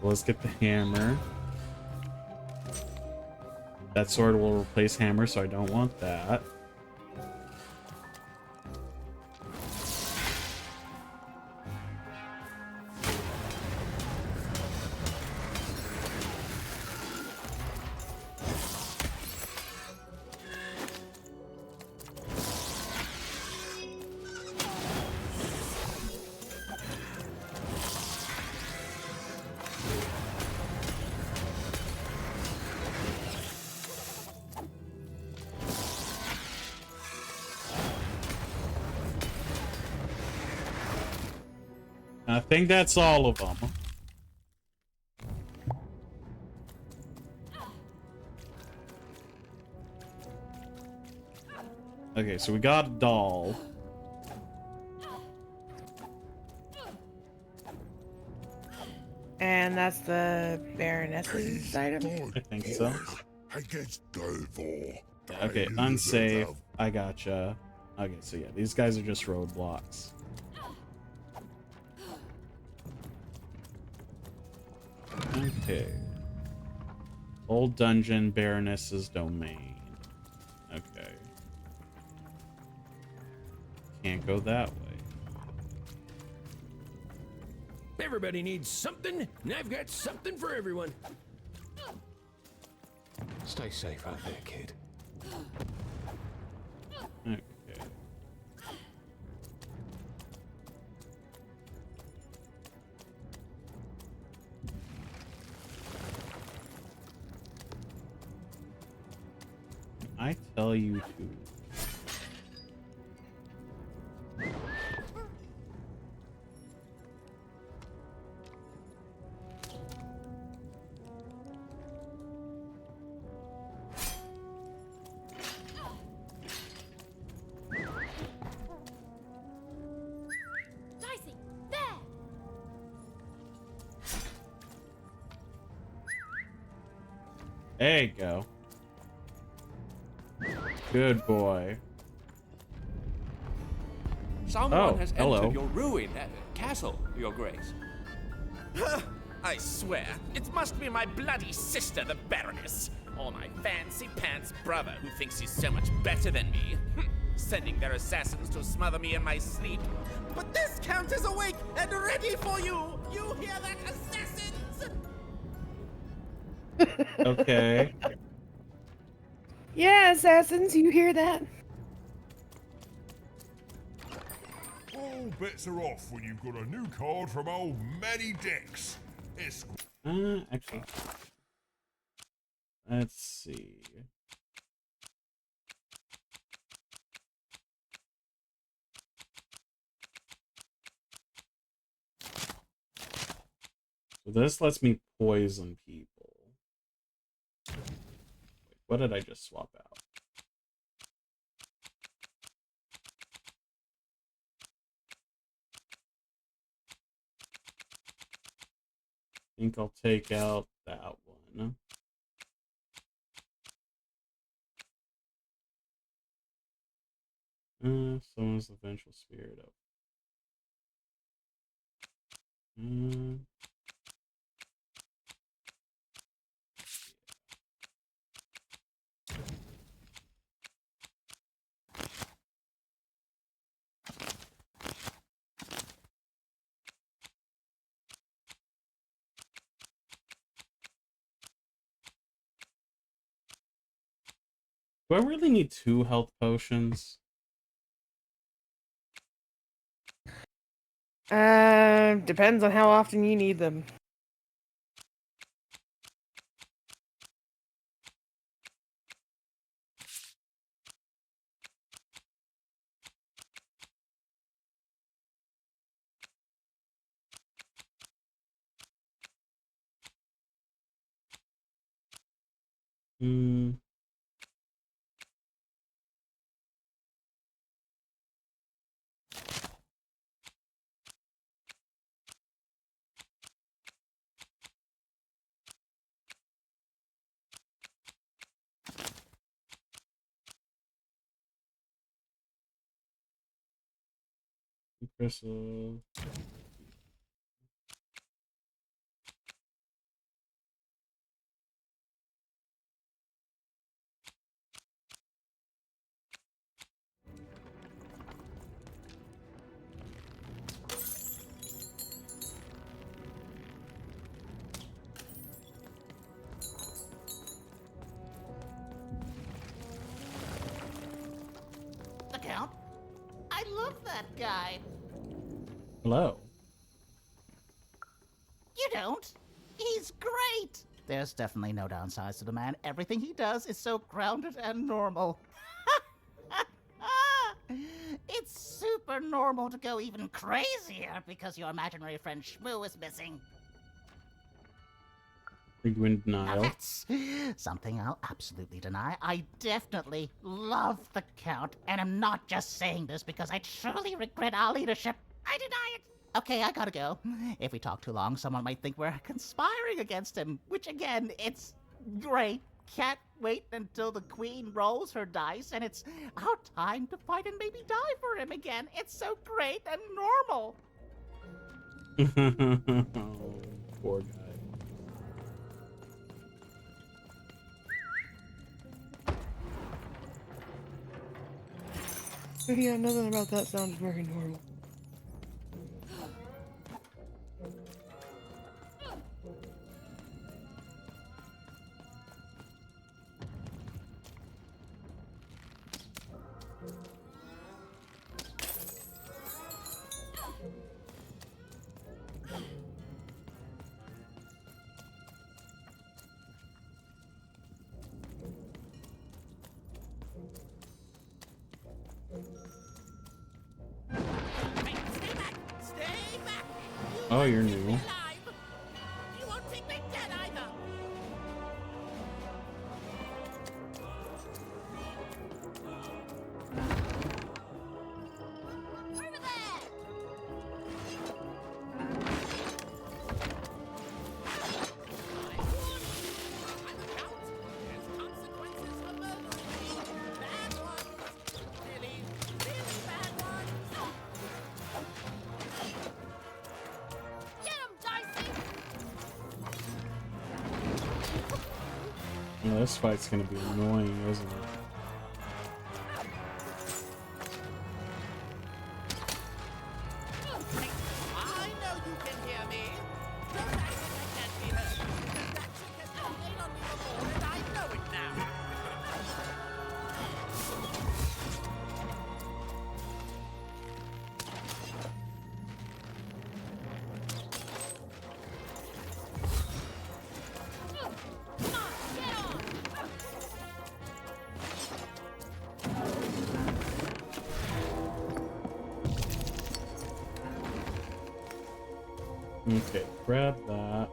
S1: Let's get the hammer. That sword will replace hammer, so I don't want that. I think that's all of them. Okay, so we got a doll.
S2: And that's the Baroness's item?
S1: I think so. Okay, unsafe. I gotcha. Okay, so yeah, these guys are just roadblocks. Okay. Old dungeon, Baroness's domain. Okay. Can't go that way.
S10: Everybody needs something, and I've got something for everyone.
S13: Stay safe out there, kid.
S1: Okay. I tell you to.
S4: Dicey, there!
S1: There you go. Good boy.
S21: Someone has
S1: hello.
S21: entered your ruined castle, Your Grace. I swear, it must be my bloody sister, the Baroness, or my fancy pants brother who thinks he's so much better than me, sending their assassins to smother me in my sleep. But this count is awake and ready for you! You hear that, assassins?
S1: Okay.
S2: Yeah, assassins, you hear that?
S8: All bets are off when you've got a new card from old Manny Dex.
S1: Actually. Let's see. So this lets me poison people. Wait, what did I just swap out? I think I'll take out that one. Someone's the vengeful spirit up. Do I really need 2 health potions?
S2: Depends on how often you need them. Crystal.
S12: The Count? I love that guy.
S1: Hello.
S12: You don't? He's great! There's definitely no downsides to the man. Everything he does is so grounded and normal. It's super
S6: super normal to go even crazier because your imaginary friend Shmoo is missing.
S1: Are you in
S6: Now
S1: denial?
S6: that's something I'll absolutely deny. I definitely love the Count, and I'm not just saying this because I truly regret our leadership. I deny it. Okay, I gotta go. If we talk too long, someone might think we're conspiring against him, which again, it's great. Can't wait until the Queen rolls her dice and it's our time to fight and maybe die for him again. It's so great and normal.
S1: Poor guy.
S2: Yeah, nothing about that sounds very normal.
S1: Oh, you're new.
S21: You won't think me dead either.
S1: Oh, this fight's gonna be annoying, isn't it?
S21: I know you can hear me. Don't act like I can't be heard. That trick has been played on me before, and I know it now.
S1: Okay, grab that.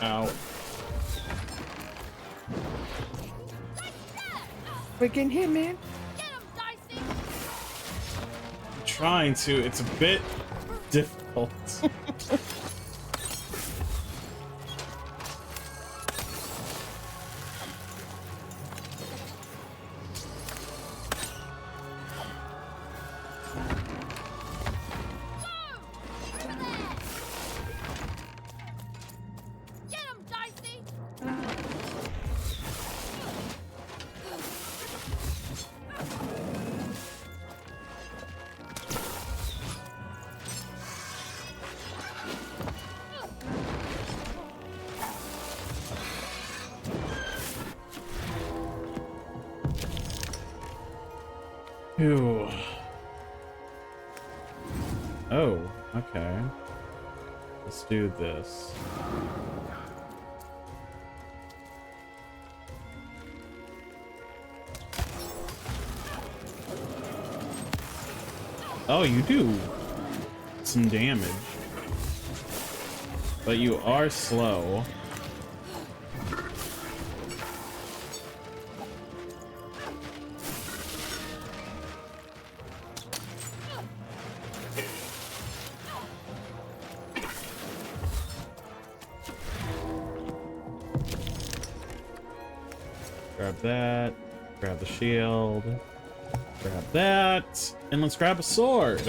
S1: Ow.
S2: Freaking hit, man.
S1: I'm trying to. It's a bit difficult. Phew. Oh, okay. Let's do this. Oh, you do some damage. But you are slow. Grab that, grab the shield, grab that, and let's grab a sword.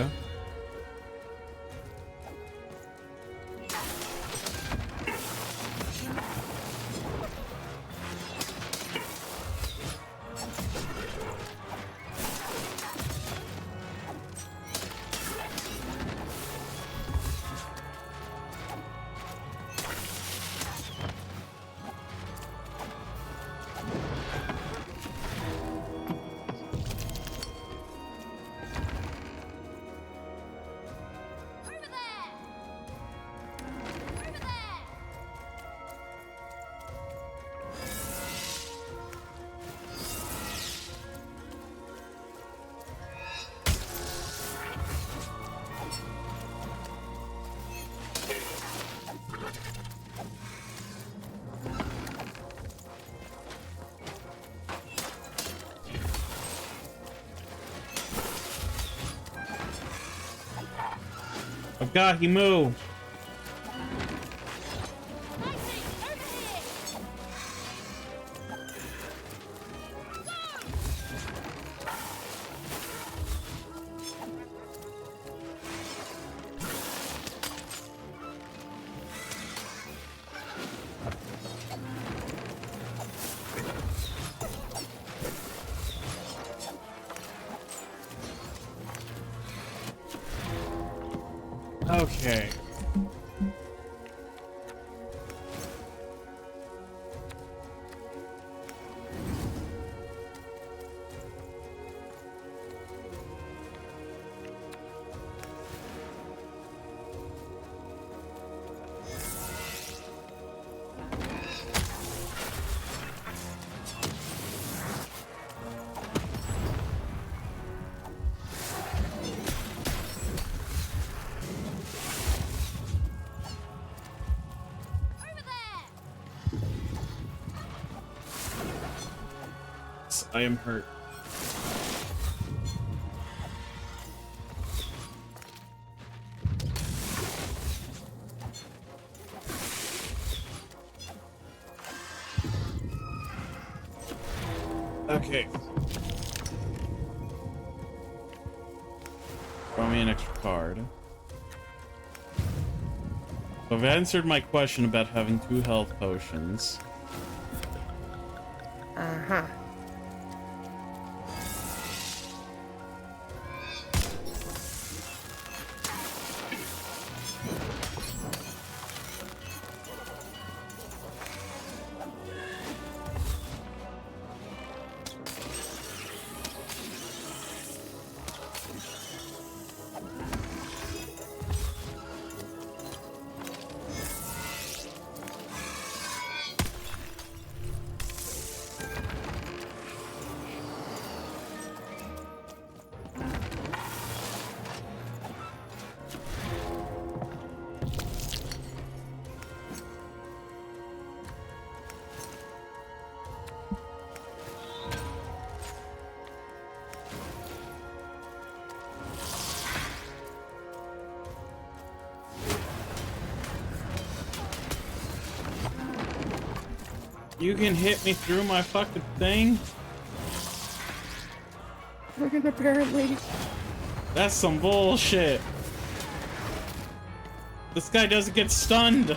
S1: Agahimu! Okay. I am hurt. Okay. Draw me an extra card. So I've answered my question about having 2 health potions.
S2: Uh-huh.
S1: You can hit me through my fucking thing?
S2: Apparently.
S1: That's some bullshit. This guy doesn't get stunned.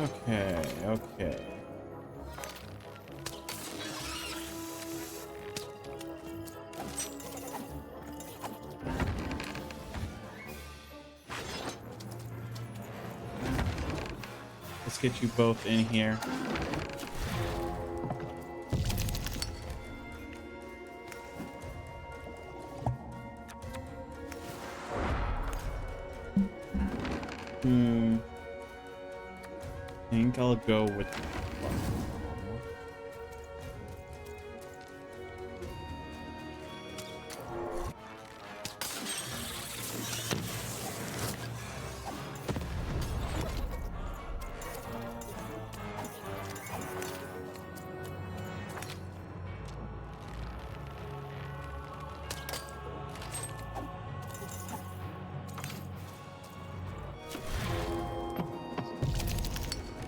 S1: Okay, okay. Let's get you both in here. I think I'll go with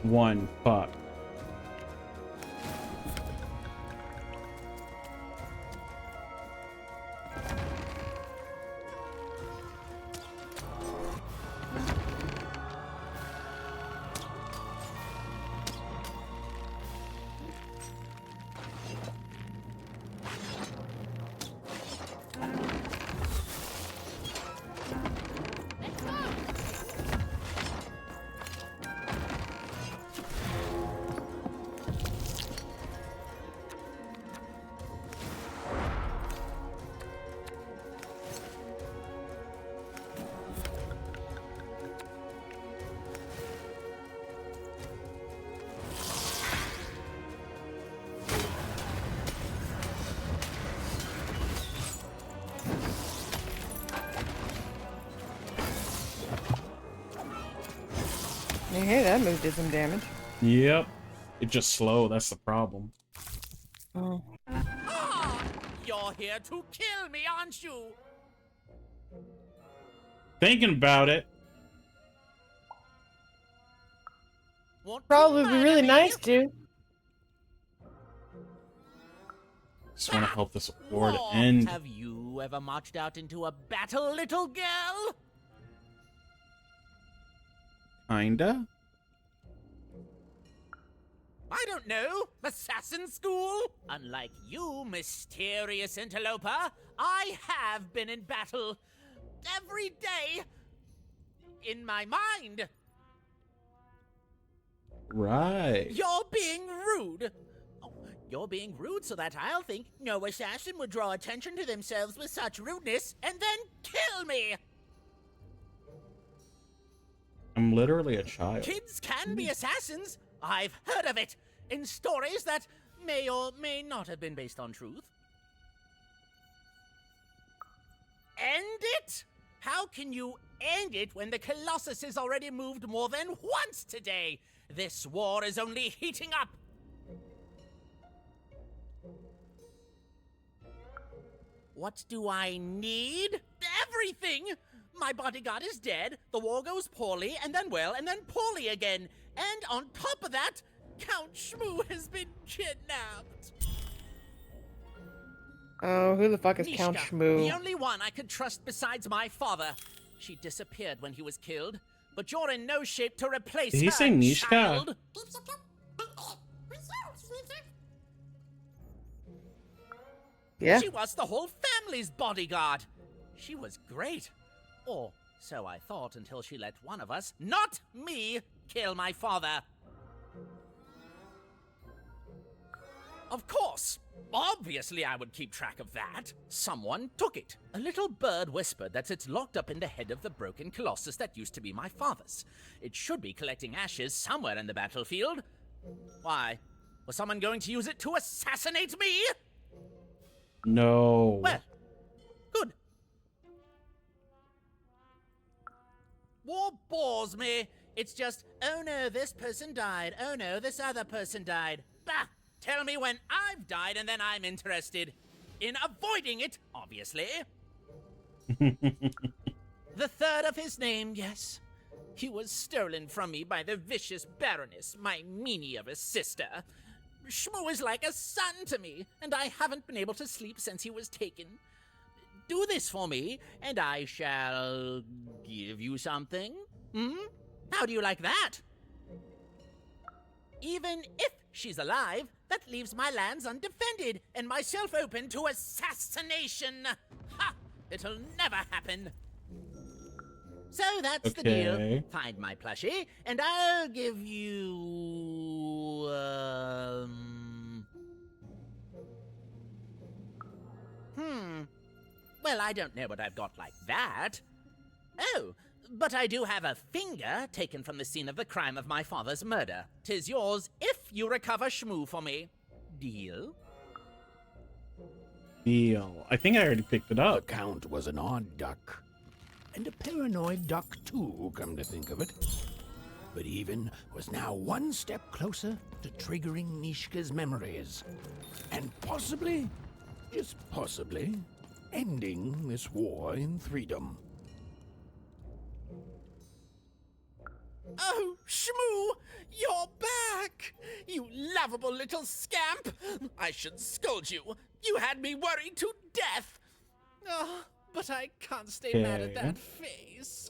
S1: one. Fuck.
S2: Hey, that move did some damage.
S1: Yep. It's just slow, that's the problem.
S2: Oh.
S21: Ah, you're here to kill me, aren't you?
S1: Thinking about it.
S2: Probably be really nice to.
S1: Just want to help this war to end.
S21: Have you ever marched out into a battle, little girl?
S1: Kinda.
S21: I don't know. Assassin school? Unlike you, mysterious interloper, I have been in battle every day in my mind.
S1: Right.
S21: You're being rude. Oh, you're being rude so that I'll think no assassin would draw attention to themselves with such rudeness and then kill me.
S1: I'm literally a child.
S21: Kids can be assassins. I've heard of it in stories that may or may not have been based on truth. End it? How can you end it when the Colossus has already moved more than once today? This war is only heating up. What do I need? Everything! My bodyguard is dead, the war goes poorly, and then well, and then poorly again. And on top of that, Count Shmoo has been kidnapped.
S2: Oh, who the fuck is
S21: Nishka,
S2: Count Shmoo?
S21: the only one I could trust besides my father. She disappeared when he was killed, but you're in no shape to replace
S1: Did
S21: her,
S1: he say Nishka?
S21: child.
S2: Yeah.
S21: She was the whole family's bodyguard. She was great. Or so I thought until she let one of us, not me, kill my father. Of course. Obviously I would keep track of that. Someone took it. A little bird whispered that it's locked up in the head of the broken colossus that used to be my father's. It should be collecting ashes somewhere in the battlefield. Why? Was someone going to use it to assassinate me?
S1: No.
S21: Well, good. War bores me. It's just, oh no, this person died. Oh no, this other person died. Bah! Tell me when I've died and then I'm interested in avoiding it, obviously. The third of his name, yes. He was stolen from me by the vicious Baroness, my meanie of a sister. Shmoo is like a son to me, and I haven't been able to sleep since he was taken. Do this for me, and I shall give you something. How do you like that? Even if she's alive, that leaves my lands undefended and myself open to assassination. Ha! It'll never happen. So that's the deal. Find my plushie, and I'll give you... Well, I don't know what I've got like that. Oh, but I do have a finger taken from the scene of the crime of my father's murder. 'Tis yours if you recover Shmoo for me. Deal?
S1: Deal. I think I already picked it up.
S3: The Count was an odd duck. And a paranoid duck, too, come to think of it. But Even was now one step closer to triggering Nishka's memories. And possibly, just possibly, ending this war in Threedom.
S21: Oh, Shmoo! You're back! You lovable little scamp! I should scold you. You had me worried to death. Oh, but I can't stay mad at that face.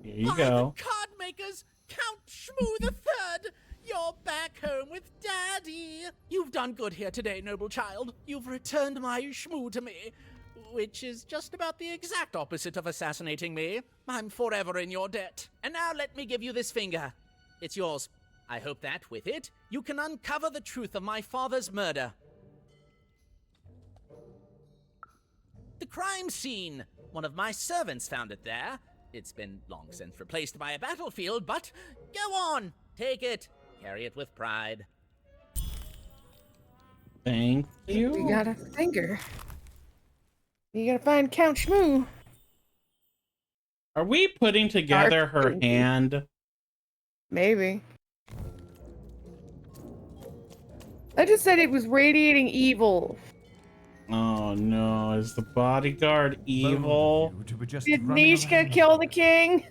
S1: Here you go.
S21: The card makers, Count Shmoo the Third. You're back home with Daddy. You've done good here today, noble child. You've returned my Shmoo to me. Which is just about the exact opposite of assassinating me. I'm forever in your debt. And now let me give you this finger. It's yours. I hope that, with it, you can uncover the truth of my father's murder. The crime scene. One of my servants found it there. It's been long since replaced by a battlefield, but go on. Take it. Carry it with pride.
S1: Thank you.
S2: We got a finger. You gotta find Count Shmoo.
S1: Are we putting together her hand?
S2: Maybe. I just said it was radiating evil.
S1: Oh no, is the bodyguard evil?
S2: Did Nishka kill the king?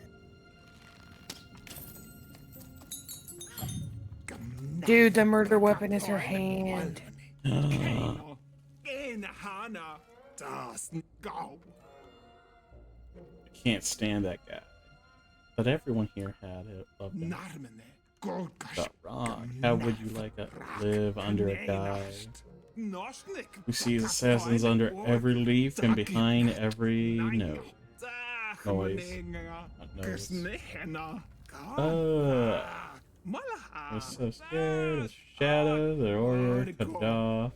S2: Dude, the murder weapon is her hand.
S1: I can't stand that guy. But everyone here had it. Loved him. Got wrong. How would you like to live under a guy who sees assassins under every leaf and behind every noise? I was so scared of shadows, the warrior, Kada.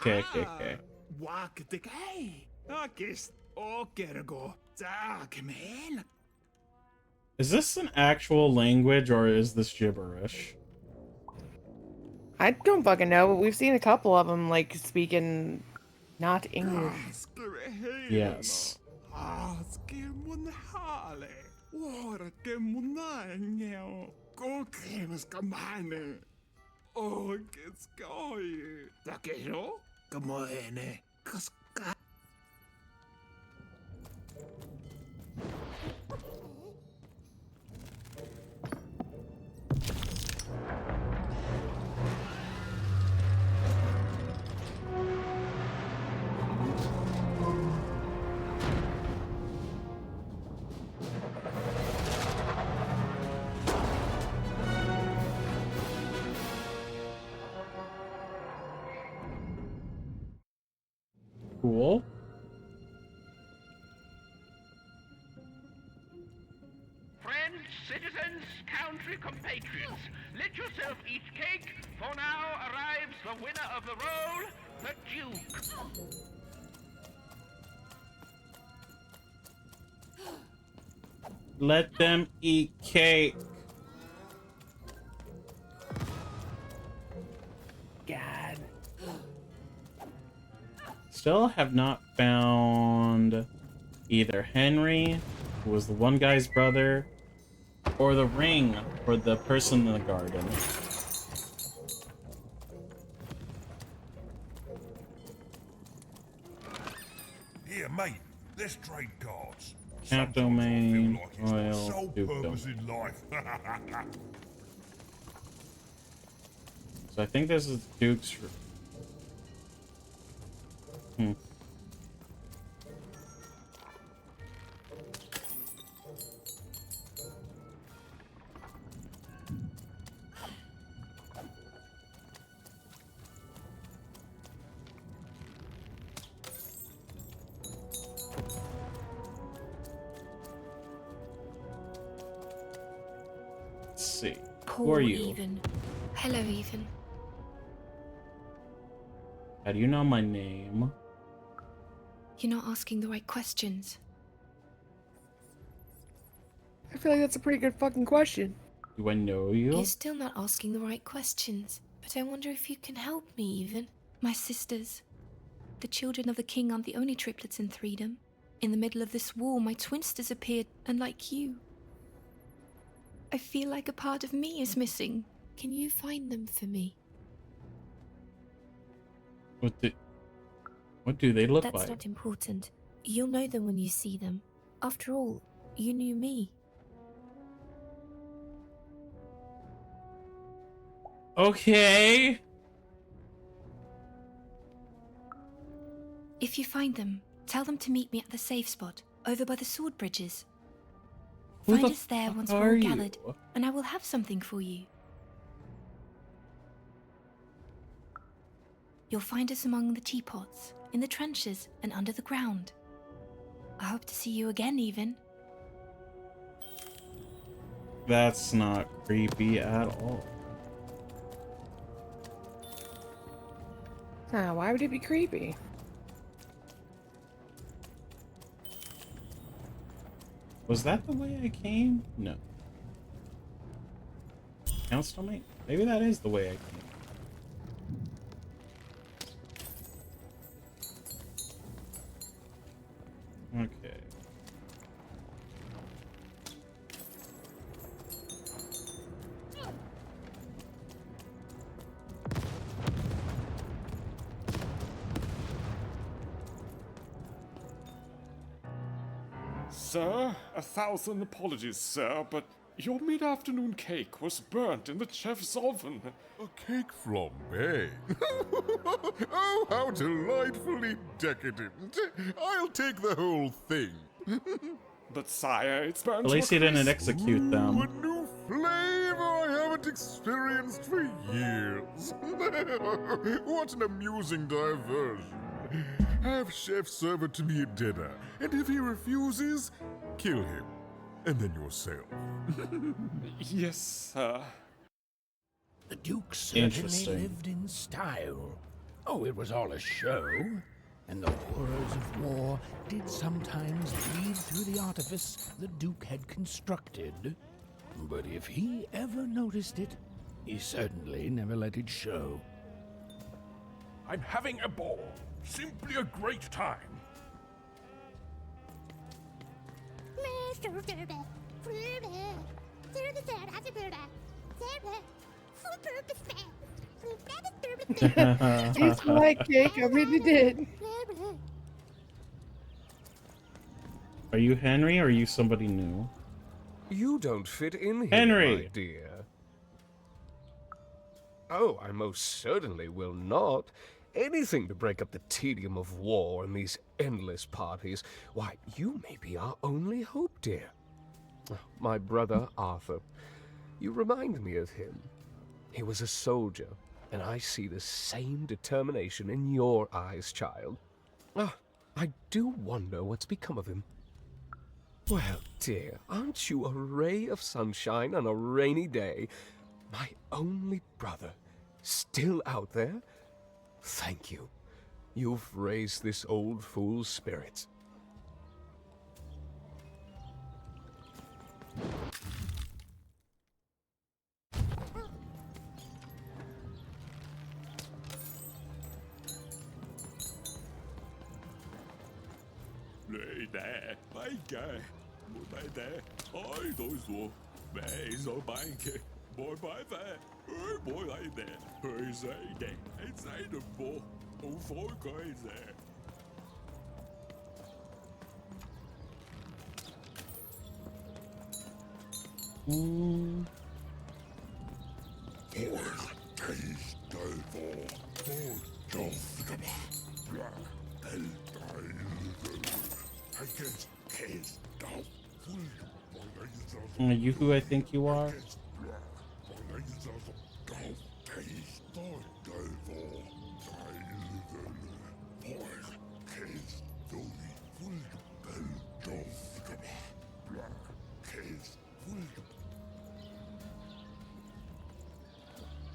S1: Okay. Is this an actual language or is this gibberish?
S2: I don't fucking know, but we've seen a couple of them like speaking not English.
S1: Yes. Cool.
S19: Friends, citizens, country compatriots, let yourself eat cake, for now arrives the winner of the role, the Duke.
S1: Let them eat cake.
S2: God.
S1: Still have not found either Henry, who was the one guy's brother, or the ring for the person in the garden.
S8: Here, mate, let's trade cards.
S1: Cap domain, royal,
S8: Sole
S1: duke
S8: purpose
S1: domain.
S8: in life.
S1: So I think this is Duke's. Let's see. Who are you?
S5: Ethan. Hello, Ethan.
S1: How do you know my name?
S5: You're not asking the right questions.
S2: I feel like that's a pretty good fucking question.
S1: Do I know you?
S5: You're still not asking the right questions. But I wonder if you can help me, Ethan. My sisters. The children of the king aren't the only triplets in Threedom. In the middle of this war, my twins disappeared, unlike you. I feel like a part of me is missing. Can you find them for me?
S1: What do they look
S5: That's
S1: like?
S5: not important. You'll know them when you see them. After all, you knew me.
S1: Okay.
S5: If you find them, tell them to meet me at the safe spot, over by the sword bridges.
S1: Who
S5: Find
S1: the
S5: us there
S1: fuck
S5: once we're
S1: are
S5: all
S1: you?
S5: gathered, and I will have something for you. You'll find us among the teapots, in the trenches, and under the ground. I hope to see you again, Even.
S1: That's not creepy at all.
S2: Why would it be creepy?
S1: Was that the way I came? No. Council mate? Maybe that is the way I came. Okay.
S9: Sir, 1,000 apologies, sir, but your mid-afternoon cake was burnt in the chef's oven.
S8: A cake flambe? Oh, how delightfully decadent. I'll take the whole thing.
S9: But sire, it's burnt
S1: At least he didn't execute them.
S8: A new flavor I haven't experienced for years. What an amusing diversion. Have Chef serve it to me at dinner, and if he refuses, kill him. And then yourself.
S9: Yes, sir.
S3: The Duke certainly lived in style. Oh, it was all a show. And the horrors of war did sometimes bleed through the artifice the Duke had constructed. But if he ever noticed it, he certainly never let it show.
S9: I'm having a ball. Simply a great time.
S2: Tastes like cake, I really did.
S1: Are you Henry or are you somebody new?
S13: You don't fit in here,
S1: Henry!
S13: my dear. Oh, I most certainly will not. Anything to break up the tedium of war and these endless parties. Why, you may be our only hope, dear. My brother Arthur. You remind me of him. He was a soldier, and I see the same determination in your eyes, child. I do wonder what's become of him. Well, dear, aren't you a ray of sunshine on a rainy day? My only brother, still out there? Thank you. You've raised this old fool's spirits.
S8: Nej, nej, banke. Mot det. Oj, då så. Nej, så banke. Mor bye. Mor nej det. Hör sig det. En side bo. Och folk är det.
S1: Are you who I think you are?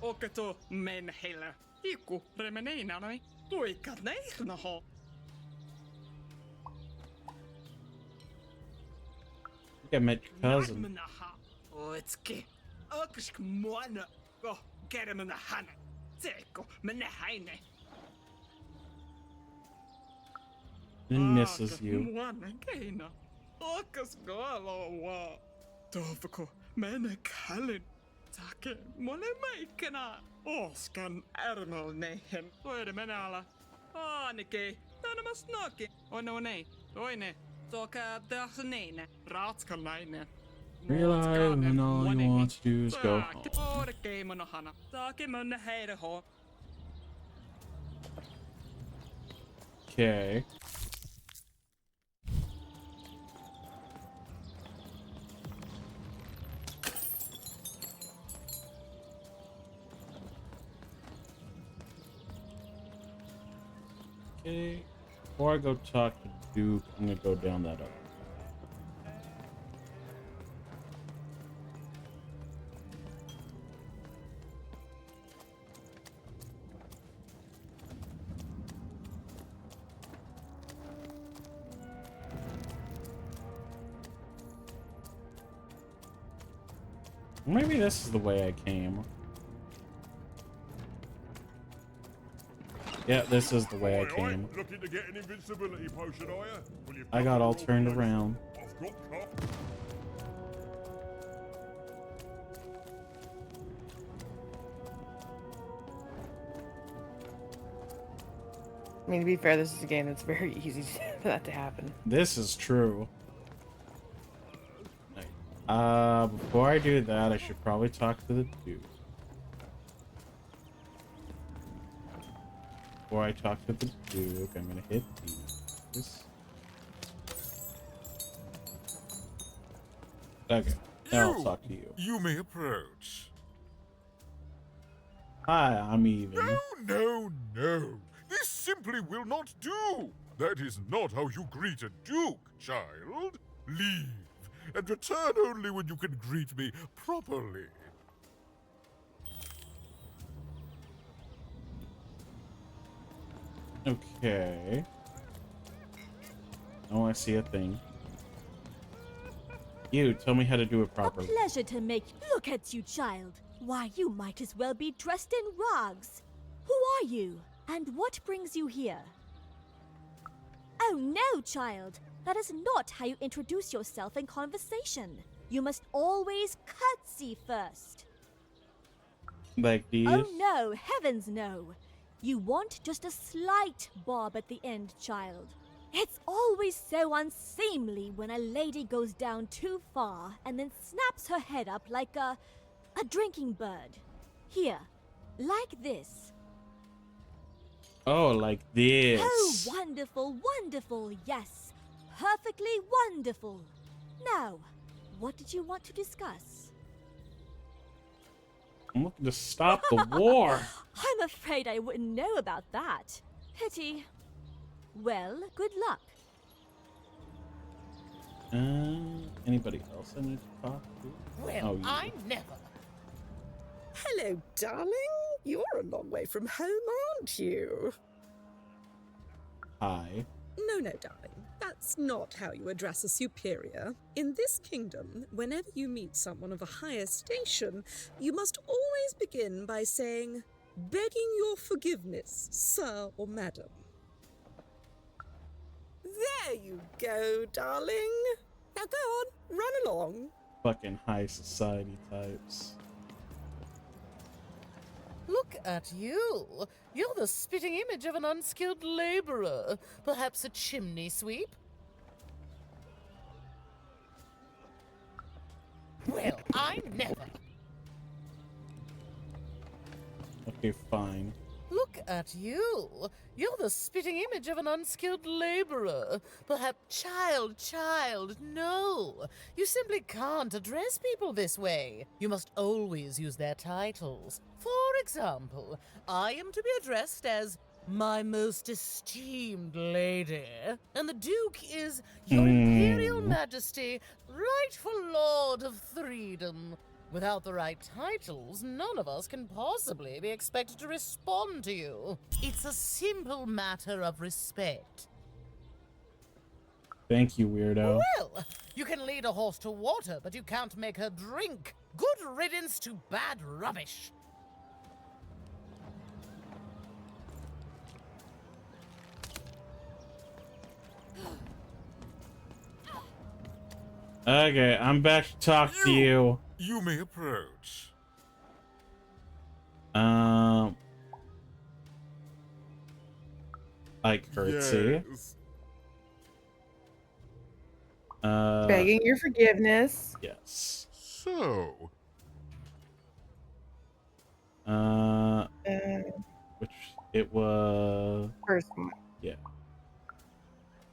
S22: Oketo men heillä. Iku remeneinanai. Tuikat neihnaho.
S1: I think I met your cousin.
S22: Manaha. Oetski. Okusk muana. Go kermenahana. Tseko menahaine.
S1: He misses you.
S22: Muana keina. Okas galoa. Tovko menekhalin. Take mole maikkana. Oskan ärmölneihin. Toide menala. Aanikin. Tänä snaki. No nei. Toine. Toka tähneine. Ratskalainen.
S1: Realize when all you want to do is go home.
S22: Oikein monohana. Take mönne heideho.
S1: Okay. Okay. Before I go talk to Duke, I'm gonna go down that other. Maybe this is the way I came. Yeah, this is the way I came.
S8: Looking to get an invincibility potion, are you?
S1: I got all turned around.
S2: I mean, to be fair, this is a game that's very easy for that to happen.
S1: This is true. Before I do that, I should probably talk to the Duke. Before I talk to the Duke, I'm gonna hit these. Okay, now I'll talk to you.
S8: You may approach.
S1: Hi, I'm Even.
S8: No. This simply will not do. That is not how you greet a duke, child. Leave, and return only when you can greet me properly.
S1: Okay. Oh, I see a thing. You, tell me how to do it properly.
S11: A pleasure to make. Look at you, child. Why, you might as well be dressed in rags. Who are you? And what brings you here? Oh no, child. That is not how you introduce yourself in conversation. You must always curtsy first.
S1: Like these?
S11: Oh no, heavens no. You want just a slight bob at the end, child. It's always so unseemly when a lady goes down too far and then snaps her head up like a drinking bird. Here, like this.
S1: Oh, like this.
S11: Oh, wonderful, wonderful, yes. Perfectly wonderful. Now, what did you want to discuss?
S1: I'm looking to stop the war.
S11: I'm afraid I wouldn't know about that. Pity. Well, good luck.
S1: Anybody else I need to talk to?
S7: Well,
S1: you.
S7: I never.
S17: Hello, darling. You're a long way from home, aren't you?
S1: Hi.
S17: No, darling. That's not how you address a superior. In this kingdom, whenever you meet someone of a higher station, you must always begin by saying, "Begging your forgiveness, sir or madam." There you go, darling. Now go on, run along.
S1: Fucking high society types.
S7: Look at you. You're the spitting image of an unskilled laborer. Perhaps a chimney sweep? Well, I never.
S1: Okay, fine.
S7: Look at you. You're the spitting image of an unskilled laborer. Perhaps child, no. You simply can't address people this way. You must always use their titles. For example, I am to be addressed as my most esteemed lady, and the Duke is Your Imperial Majesty, rightful Lord of Freedom. Without the right titles, none of us can possibly be expected to respond to you. It's a simple matter of respect.
S1: Thank you, weirdo.
S7: Well, you can lead a horse to water, but you can't make her drink. Good riddance to bad rubbish.
S1: Okay, I'm back to talk to you.
S8: You may approach.
S1: Like curtsy.
S8: Yes.
S2: Begging your forgiveness.
S1: Yes.
S8: So.
S1: Which it was.
S2: First one.
S1: Yeah.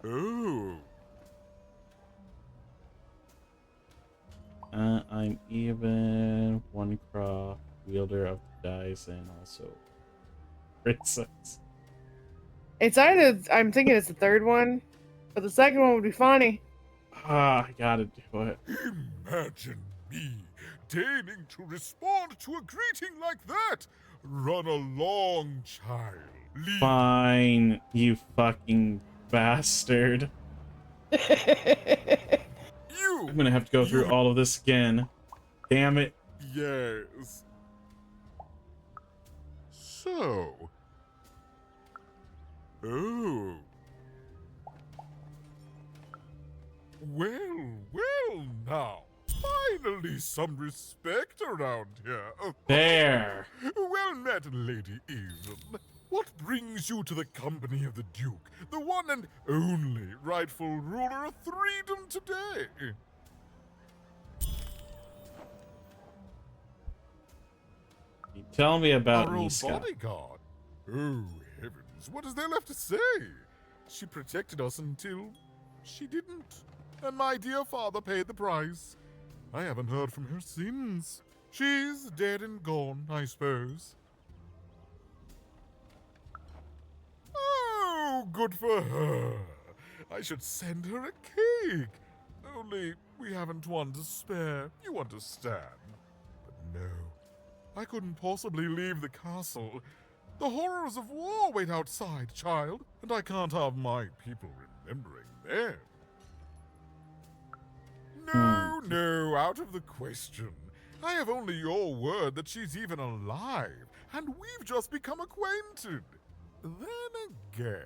S8: Oh.
S1: I'm even one craft wielder of dice and also princess.
S2: It's either, I'm thinking it's the third one, but the second one would be funny.
S1: I gotta do it.
S8: Imagine me deigning to respond to a greeting like that. Run along, child. Lead.
S1: Fine, you fucking bastard. I'm gonna have to go through all of this again. Damn it.
S8: Yes. So. Oh. Well now. Finally some respect around here.
S1: There.
S8: Well met, Lady Even. What brings you to the company of the Duke, the one and only rightful ruler of Freedom today?
S1: Tell me about
S14: Our old
S1: Niska.
S14: bodyguard. Oh, heavens, what is there left to say? She protected us until she didn't. And my dear father paid the price. I haven't heard from her since. She's dead and gone, I suppose. Oh, good for her. I should send her a cake. Only we haven't one to spare, you understand. But no, I couldn't possibly leave the castle. The horrors of war wait outside, child, and I can't have my people remembering them. No, out of the question. I have only your word that she's even alive, and we've just become acquainted. Then again...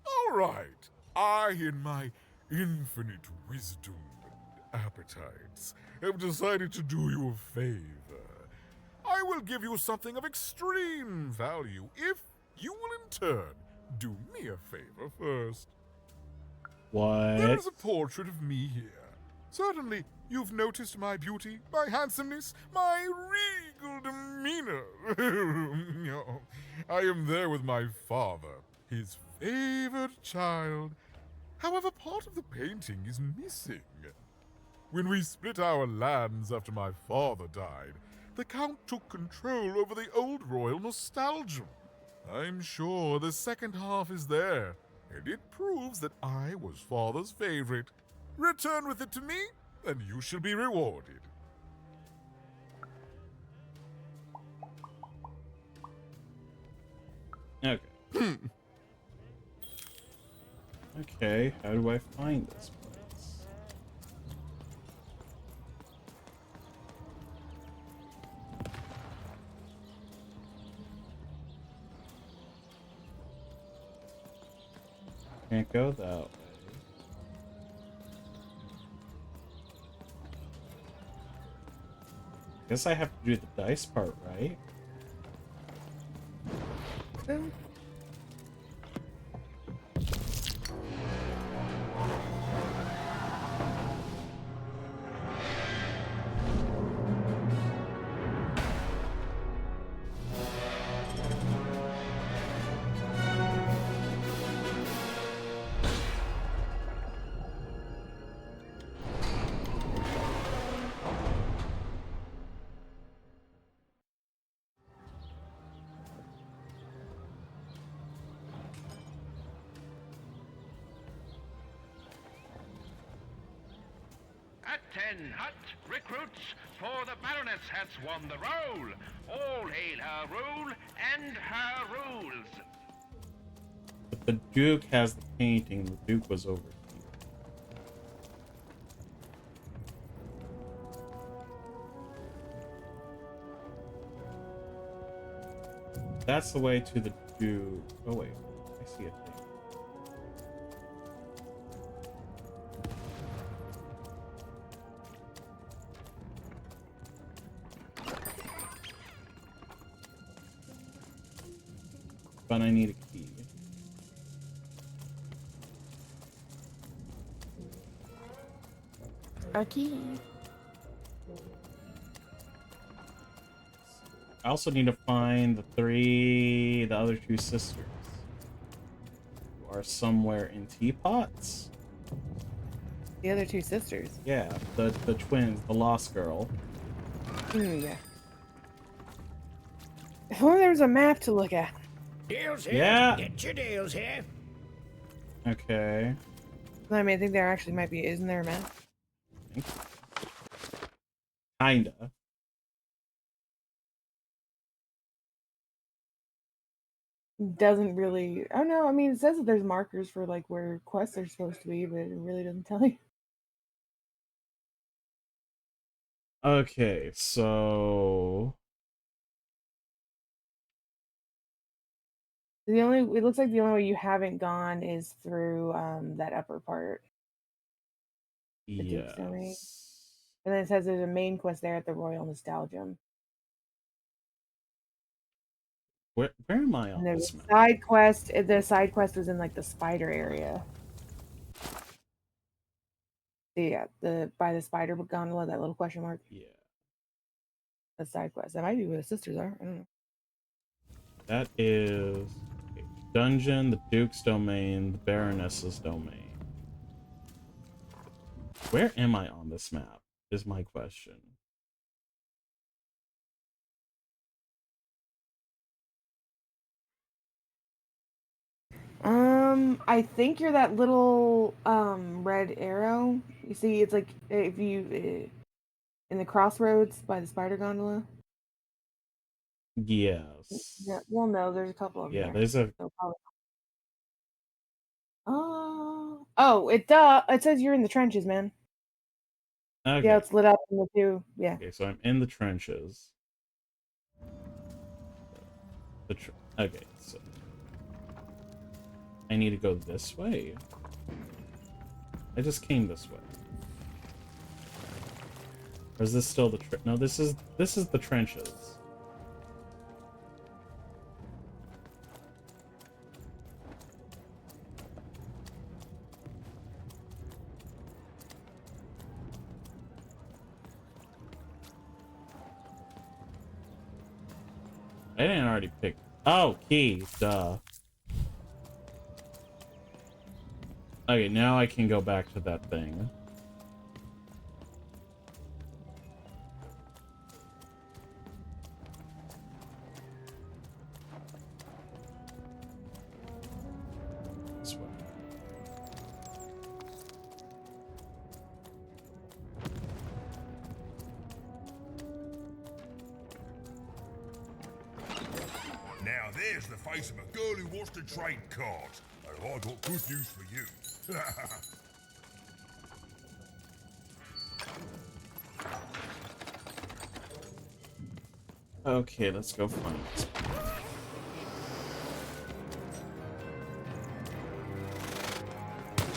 S14: All right, I, in my infinite wisdom and appetites, have decided to do you a favor. I will give you something of extreme value if you will in turn do me a favor first.
S1: What?
S14: There is a portrait of me here. Certainly, you've noticed my beauty, my handsomeness, my regal demeanor. I am there with my father, his favored child. However, part of the painting is missing. When we split our lands after my father died, the Count took control over the old royal nostalgia. I'm sure the second half is there, and it proves that I was father's favorite. Return with it to me, and you shall be rewarded.
S1: Okay. Okay, how do I find this place? Can't go that way. Guess I have to do the dice part, right?
S19: At 10 hut recruits, for the Baroness has won the roll. All hail her rule and her rules.
S1: But the Duke has the painting. The Duke was over here. That's the way to the Duke. Oh wait, I see a thing. But I need a key.
S2: A key.
S1: I also need to find the other two sisters, who are somewhere in teapots.
S2: The other two sisters.
S1: Yeah, the twins, the lost girl.
S2: Yeah. If only there was a map to look at.
S3: Deals here.
S1: Yeah.
S3: Get your deals here.
S1: Okay.
S2: I mean, I think there actually might be. Isn't there a map?
S1: Kinda.
S2: Doesn't really. Oh no, I mean, it says that there's markers for like where quests are supposed to be, but it really doesn't tell you.
S1: Okay, so
S2: It looks like the only way you haven't gone is through that upper part. The Duke's Domain.
S1: yes.
S2: And then it says there's a main quest there at the Royal Nostalgium.
S1: Where am I on
S2: And there's
S1: this
S2: a
S1: map?
S2: side quest. The side quest was in like the spider area. Yeah, by the spider gondola, that little question mark.
S1: Yeah.
S2: a side quest. That might be where the sisters are. I don't know.
S1: That is dungeon, the Duke's domain, the Baroness's domain. Where am I on this map is my question.
S2: I think you're that little red arrow. You see, it's like if you in the crossroads by the spider gondola.
S1: Yes.
S2: Yeah. Well, no, there's a couple of them.
S1: Yeah,
S2: there.
S1: there's a.
S2: So probably... Oh, it says you're in the trenches, man.
S1: Okay.
S2: Yeah, it's lit up in the two. Yeah.
S1: Okay, so I'm in the trenches. Okay, so I need to go this way. I just came this way. Or is this still the no? This is the trenches. I didn't already pick. Oh, key. Duh. Okay, now I can go back to that thing. This way.
S8: Now there's the face of a girl who wants to trade cards. And I got good news for you.
S1: Okay, let's go find this.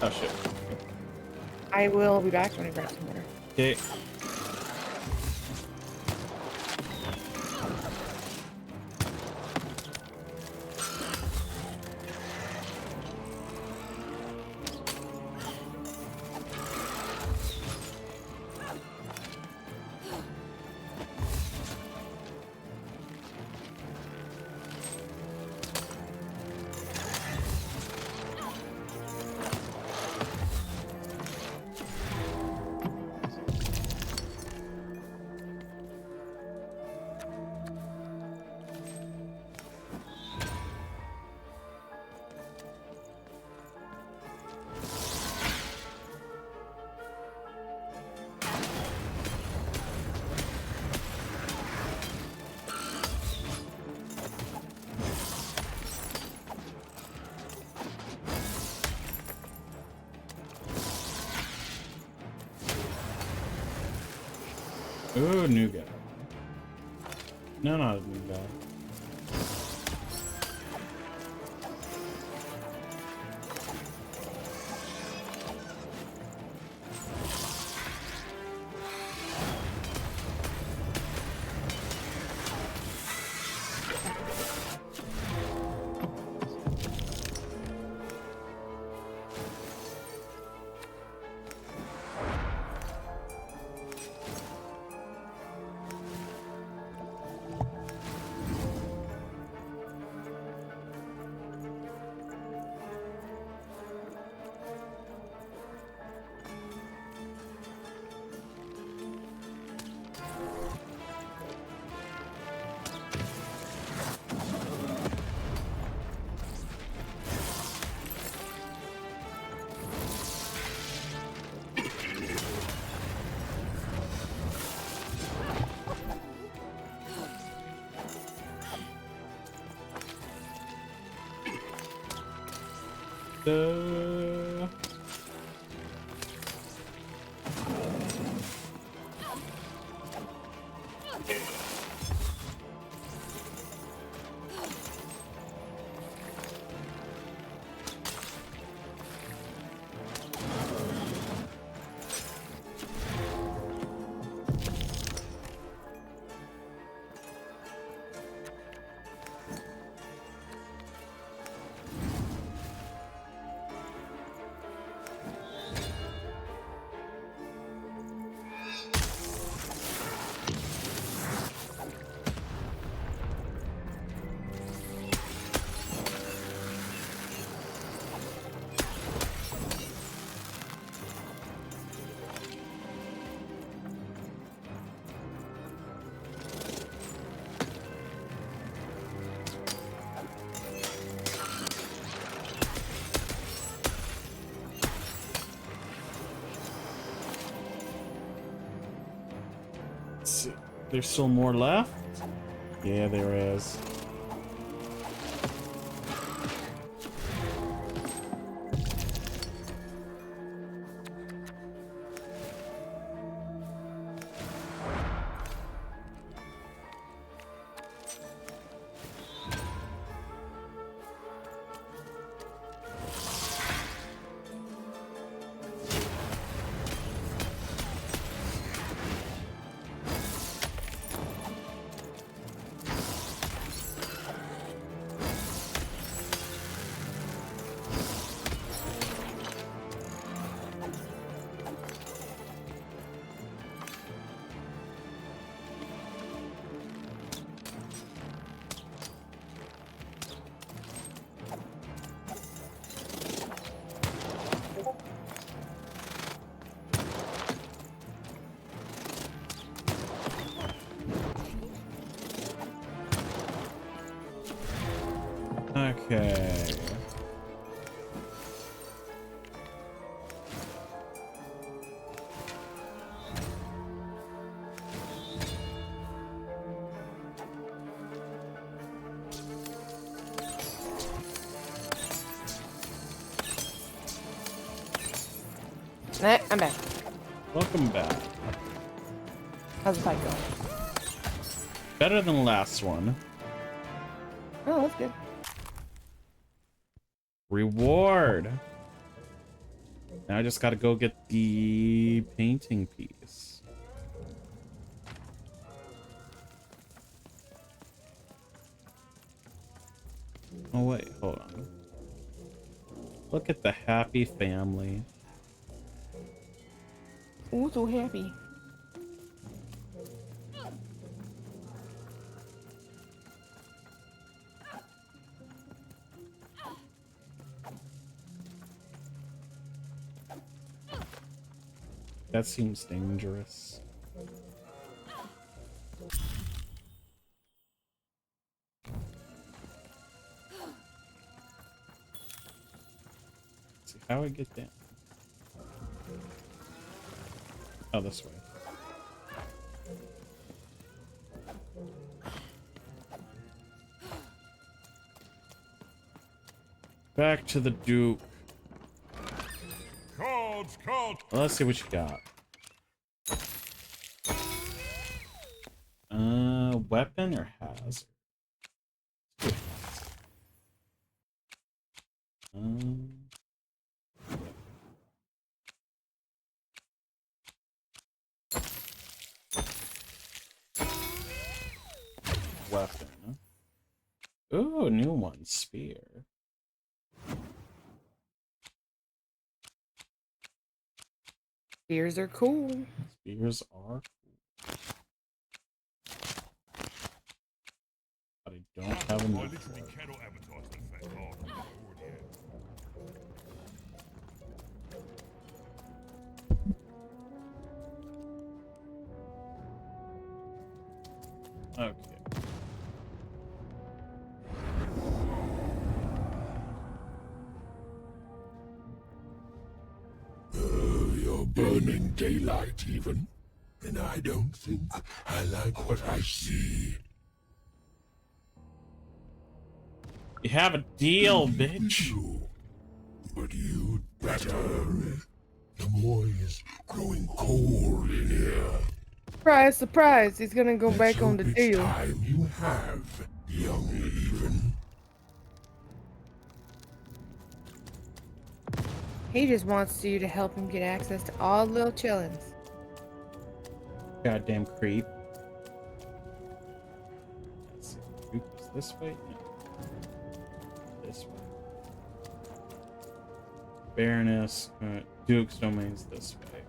S1: Oh shit.
S2: I will be back when I grab some water.
S1: Okay. Ooh, new guy. No, not a new guy. There's still more left? Yeah, there is. Okay.
S2: I'm back.
S1: Welcome back.
S2: How's the fight going?
S1: Better than the last one.
S2: Oh, that's good.
S1: Reward. Now I just gotta go get the painting piece. Oh wait, hold on. Look at the happy family.
S2: Ooh, so happy.
S1: That seems dangerous. Let's see how I get down. Oh, this way. Back to the Duke.
S14: Cards.
S1: Well, let's see what you got. Weapon or hazard? Weapon. Ooh, new one. Spear.
S2: Spears are cool.
S1: Spears are cool. But I don't have enough. Okay.
S8: You're burning daylight even, and I don't think I like what I see.
S1: You have a deal, bitch.
S8: But you'd better. The boy is growing cold in here.
S2: Surprise, surprise! He's gonna go back on the deal.
S8: Time you have, young even.
S2: He just wants you to help him get access to all the little chillins.
S1: Goddamn creep. Let's see. Duke is this way? No. This way. Baroness. Duke's domain's this way.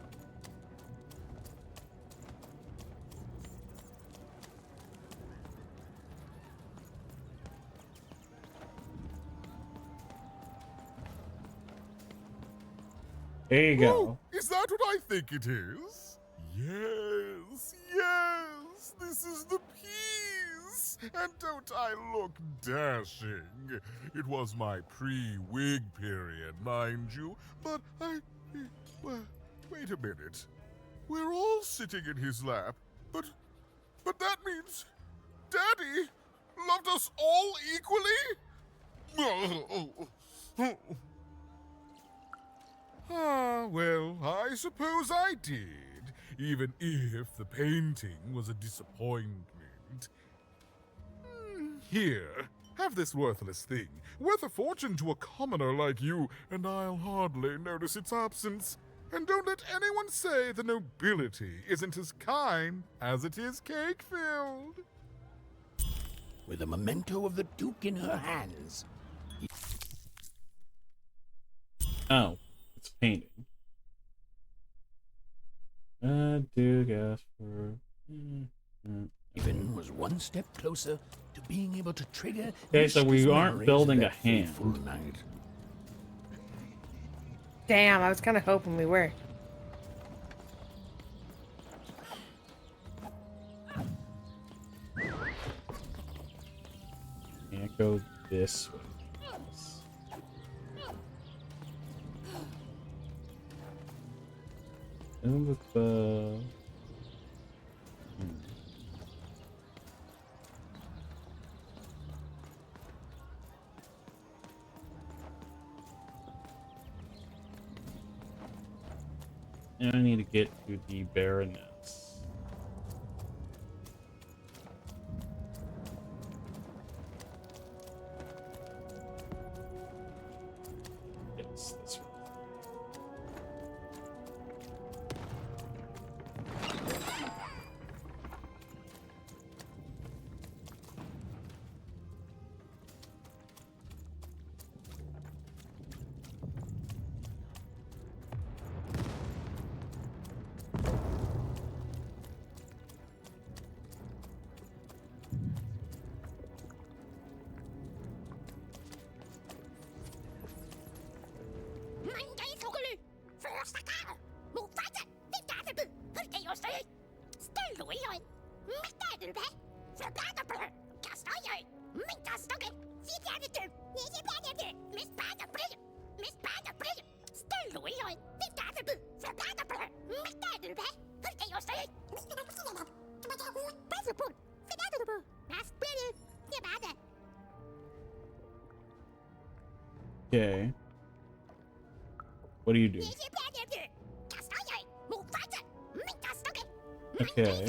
S1: There you go.
S14: Oh, is that what I think it is? Yes, yes, this is the piece. And don't I look dashing? It was my pre-wig period, mind you, but well, wait a minute. We're all sitting in his lap, but But that means Daddy loved us all equally? Ah, well, I suppose I did, even if the painting was a disappointment. Here, have this worthless thing, worth a fortune to a commoner like you, and I'll hardly notice its absence. And don't let anyone say the nobility isn't as kind as it is cake-filled.
S3: With a memento of the Duke in her hands.
S1: Oh, it's painting. Duke asked for...
S3: Even was one step closer to being able to trigger.
S1: Okay, so we
S3: Mishka's
S1: aren't
S3: memories
S1: building
S3: of
S1: a
S3: that fateful
S1: hand.
S3: night.
S2: Damn, I was kind of hoping we were.
S1: Can't go this way. And with the... And I need to get to the Baroness. It's this one. Okay. What do you do? Okay.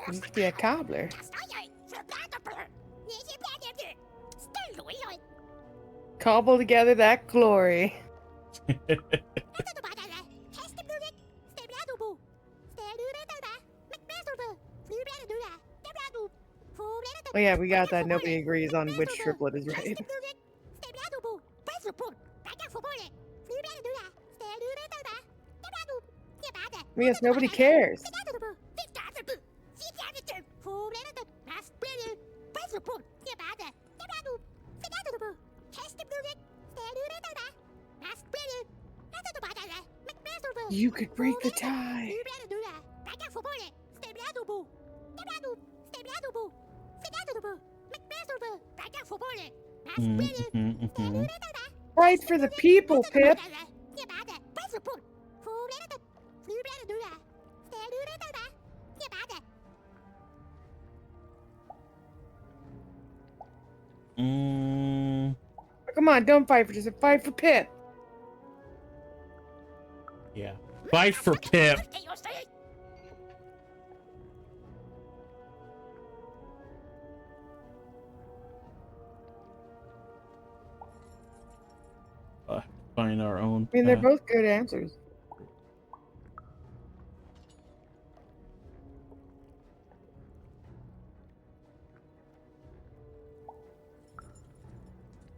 S2: Used to be a cobbler. Cobble together that glory. Oh yeah, we got that. Nobody agrees on which triplet is right. I guess nobody cares. You could break the tie. Fight for the people, Pip. Come on, don't fight for just fight for Pip.
S1: Yeah. Fight for Pip. Find our own.
S2: I mean, they're both good answers.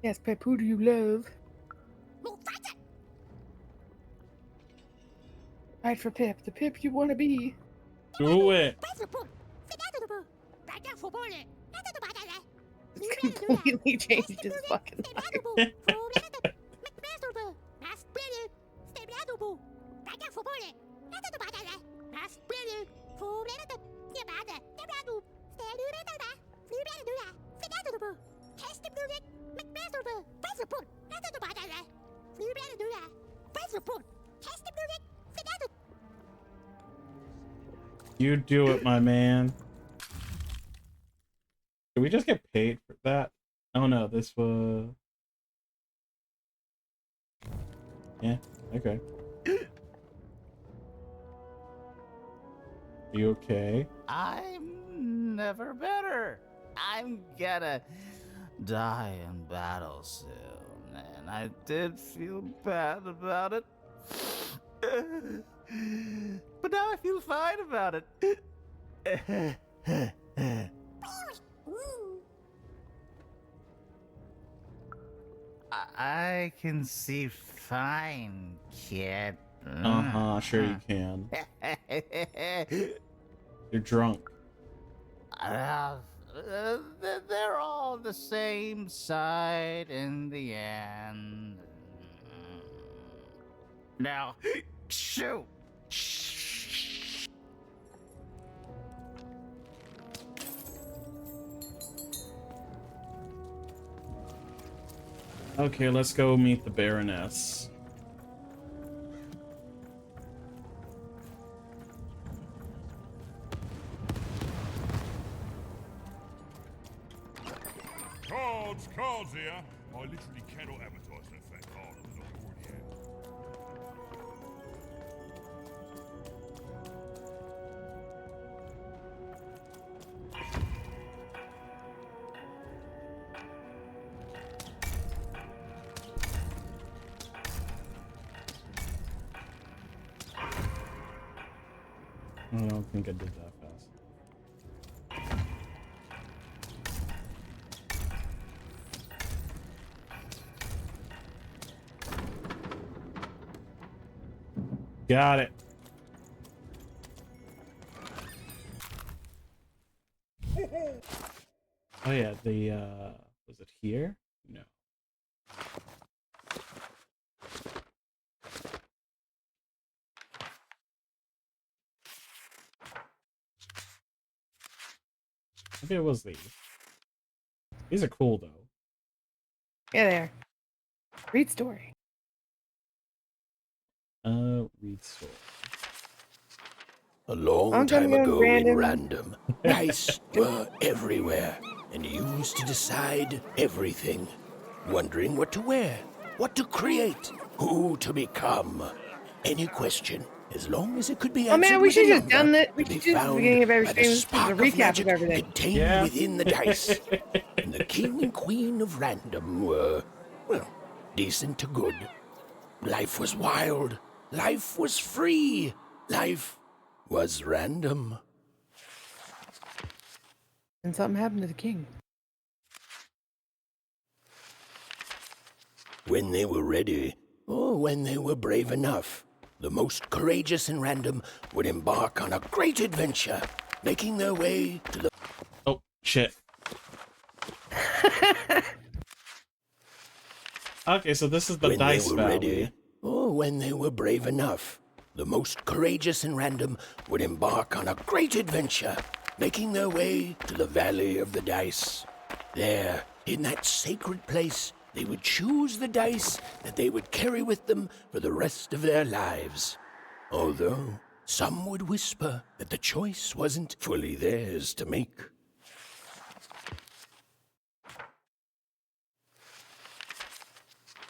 S2: Yes, Pip, who do you love? Fight for Pip, the Pip you want to be.
S1: Do it.
S2: It's completely changed his fucking life.
S1: You do it, my man. Did we just get paid for that? Oh no, this was... Yeah, okay. You okay?
S6: I'm never better. I'm gonna die in battle soon, and I did feel bad about it. But now I feel fine about it. I can see fine, kid.
S1: Uh-huh, sure you can. You're drunk.
S6: They're all the same side in the end. Now, shoot!
S1: Okay, let's go meet the Baroness.
S14: Cards here. I literally cannot advertise that fat card that I already had.
S1: I don't think I did that fast. Got it. Oh yeah, the was it here? No. Maybe it was these. These are cool though.
S2: Yeah, they are. Read story.
S1: Read story.
S3: A long
S2: I'm
S3: time
S2: gonna go
S3: ago in
S2: random.
S3: Random, dice were everywhere and used to decide everything. Wondering what to wear, what to create, who to become. Any question, as long as it could be
S2: Oh
S3: answered
S2: man, we
S3: with
S2: should
S3: a
S2: have done
S3: number,
S2: that. We
S3: could be
S2: should do the
S3: found
S2: beginning of every
S3: by the
S2: stream. This is a
S3: spark of
S2: recap
S3: magic
S2: of everything.
S3: contained within the dice. And the king and queen of Random were, well, decent to good. Life was wild. Life was free. Life was random.
S2: And something happened to the king.
S3: When they were ready, or when they were brave enough, the most courageous in Random would embark on a great adventure, making their way to the...
S1: Oh, shit. Okay, so this is the
S3: when
S1: Dice
S3: they were
S1: Valley.
S3: ready, or when they were brave enough, the most courageous in Random would embark on a great adventure, making their way to the Valley of the Dice. There, in that sacred place, they would choose the dice that they would carry with them for the rest of their lives. Although some would whisper that the choice wasn't fully theirs to make.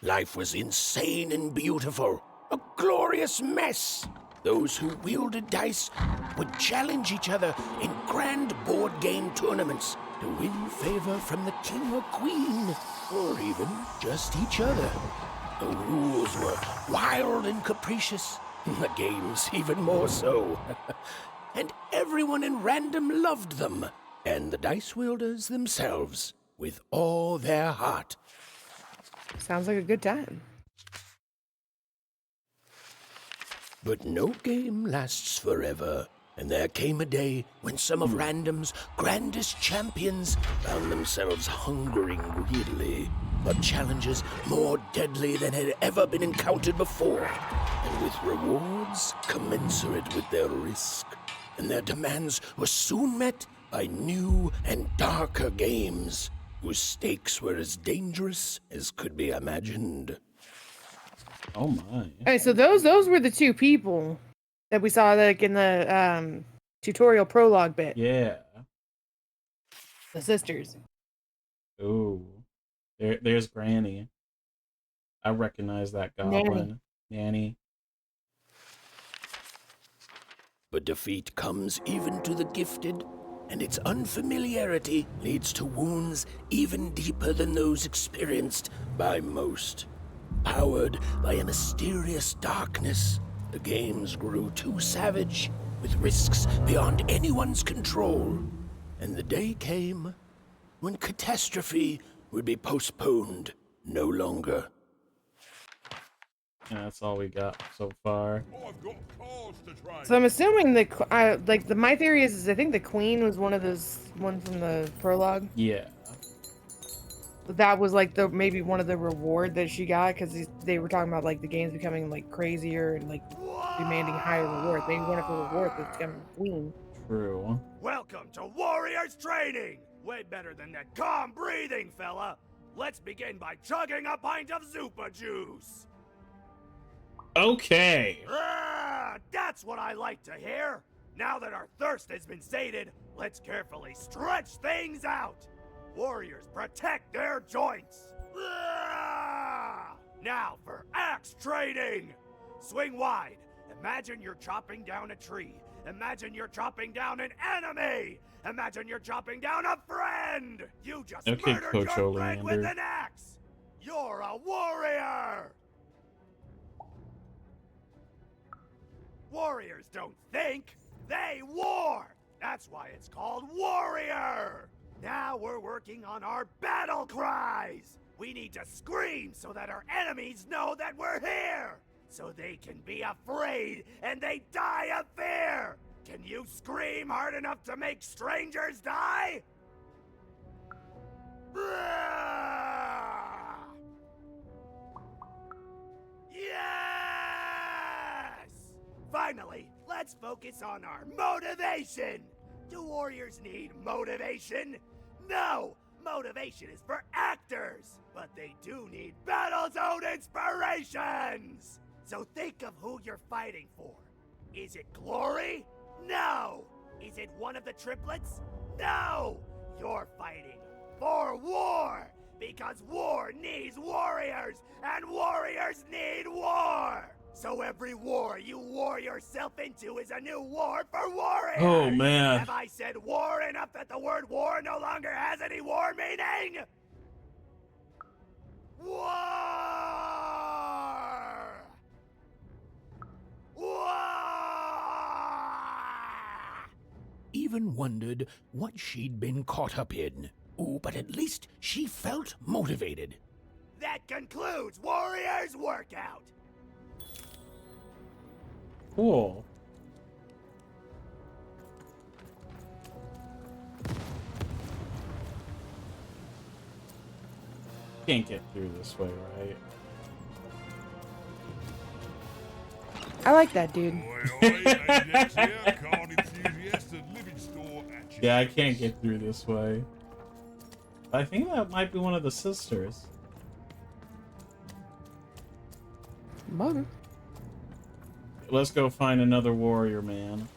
S3: Life was insane and beautiful, a glorious mess. Those who wielded dice would challenge each other in grand board game tournaments to win favor from the king or queen, or even just each other. The rules were wild and capricious, the games even more so. And everyone in Random loved them, and the dice wielders themselves, with all their heart.
S2: Sounds like a good time.
S3: But no game lasts forever, and there came a day when some of Random's grandest champions found themselves hungering greedily for challenges more deadly than had ever been encountered before, and with rewards commensurate with their risk. And their demands were soon met by new and darker games, whose stakes were as dangerous as could be imagined.
S1: Oh my.
S2: Alright, so those were the two people that we saw like in the tutorial prologue bit.
S1: Yeah.
S2: The sisters.
S1: Ooh. There's Granny. I recognize that goblin. Nanny.
S3: But defeat comes even to the gifted, and its unfamiliarity leads to wounds even deeper than those experienced by most. Powered by a mysterious darkness, the games grew too savage, with risks beyond anyone's control. And the day came when catastrophe would be postponed no longer.
S1: And that's all we got so far.
S2: So I'm assuming my theory is I think the queen was one of those ones from the prologue.
S1: Yeah.
S2: That was maybe one of the reward that she got, because they were talking about the games becoming crazier and demanding higher reward. Maybe one of the rewards is becoming queen.
S1: True.
S15: Welcome to Warriors Training! Way better than that calm breathing, fella! Let's begin by chugging a pint of Zupa juice!
S1: Okay.
S15: That's what I like to hear! Now that our thirst has been sated, let's carefully stretch things out! Warriors protect their joints! Now for axe training! Swing wide. Imagine you're chopping down a tree. Imagine you're chopping down an enemy! Imagine you're chopping down a friend! You just murdered
S1: Coach
S15: your friend
S1: Olander.
S15: with an axe! You're a warrior! Warriors don't think, they war! That's why it's called Warrior! Now we're working on our battle cries! We need to scream so that our enemies know that we're here! So they can be afraid and they die of fear! Can you scream hard enough to make strangers die? Yes! Finally, let's focus on our motivation! Do warriors need motivation? No! Motivation is for actors! But they do need battle zone inspirations! So think of who you're fighting for. Is it glory? No! Is it one of the triplets? No! You're fighting for war! Because war needs warriors, and warriors need war! So every war you war yourself into is a new war for warriors!
S1: Oh, man.
S15: Have I said war enough that the word war no longer has any war meaning? War!
S3: Even wondered what she'd been caught up in. Ooh, but at least she felt motivated.
S15: That concludes Warriors Workout!
S1: Cool. Can't get through this way, right?
S2: I like that dude.
S1: Yeah, I can't get through this way. I think that might be one of the sisters.
S2: Mother.
S1: Let's go find another warrior, man.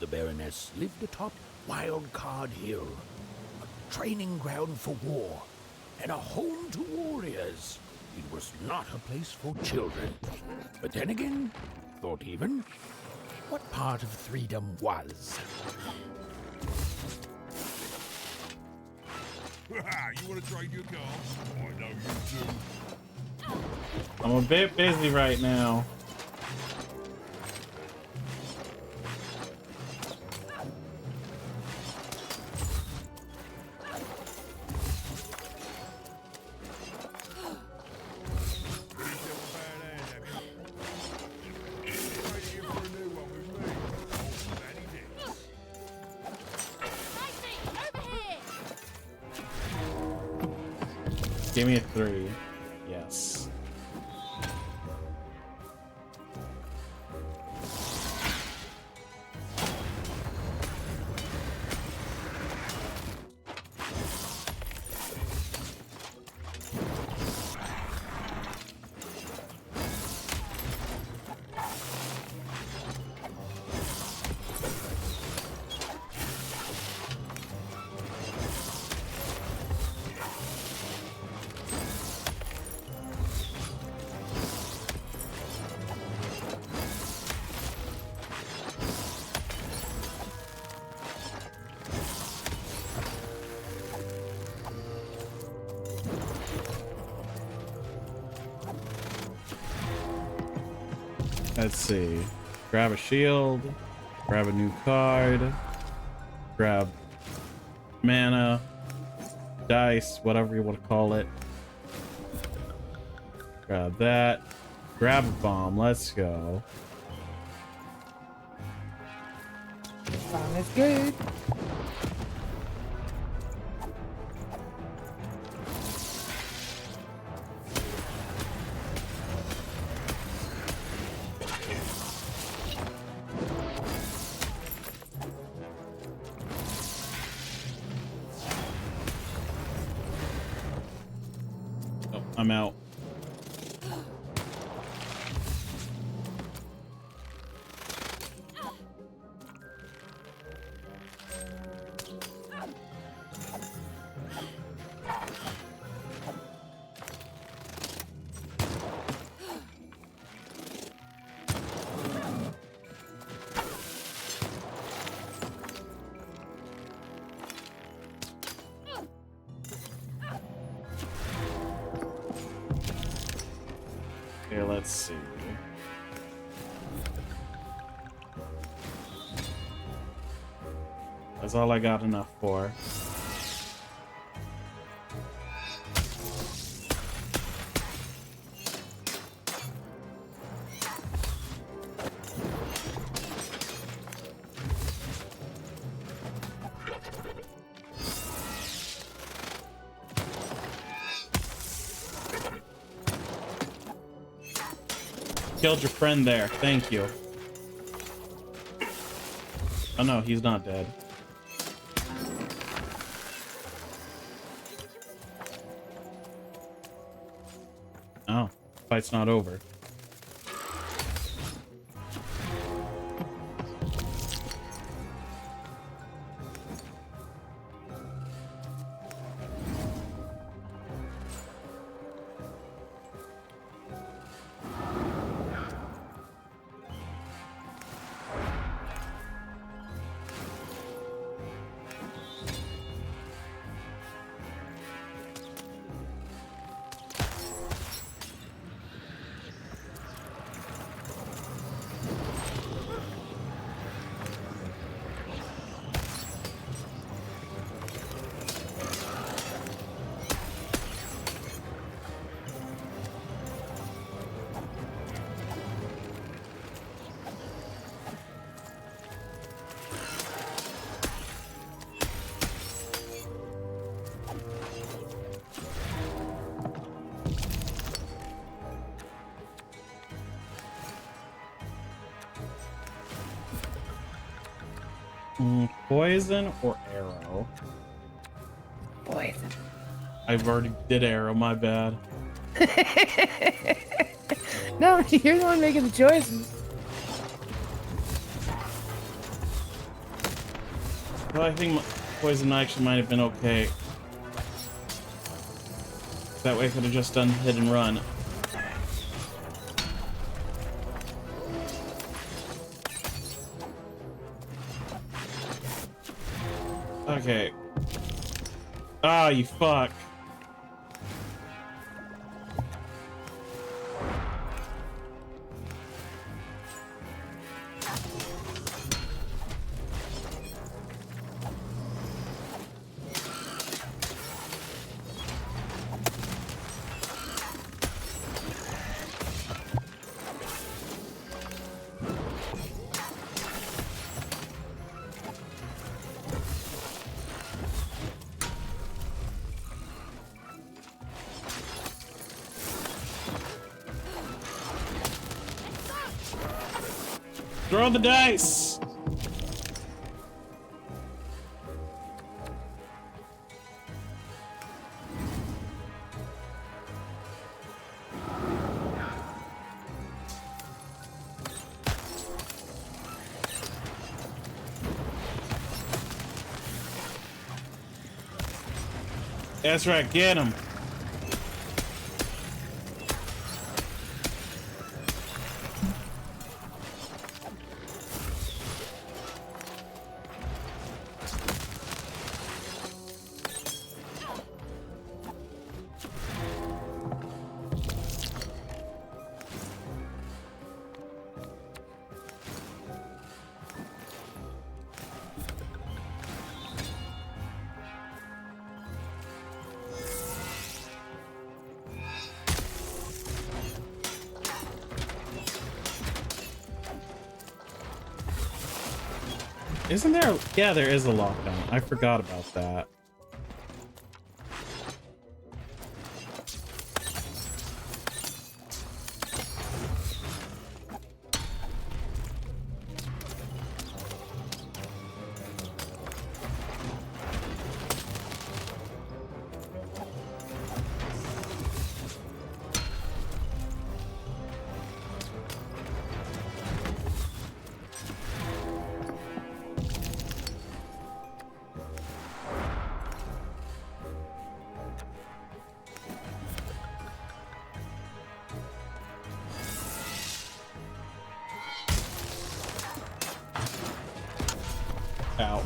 S3: The Baroness lived atop Wildcard Hill, a training ground for war, and a home to warriors. It was not a place for children. But then again, thought even, what part of freedom was?
S14: You want to trade your cards? I know you do.
S1: I'm a bit busy right now. Give me a 3. Yes. Let's see. Grab a shield. Grab a new card. Grab mana. Dice, whatever you want to call it. Grab that. Grab a bomb. Let's go.
S2: Bomb is good.
S1: Oh, I'm out. Okay, let's see. That's all I got enough for. Killed your friend there. Thank you. Oh no, he's not dead. Oh, fight's not over. Poison or arrow?
S2: Poison.
S1: I've already did arrow, my bad.
S2: No, you're the one making the choices.
S1: Well, I think poison actually might have been okay. That way I could have just done hit and run. Okay. Ah, you fuck. Throw the dice! That's right, get him. Isn't there? Yeah, there is a lockdown. I forgot about that. Ow.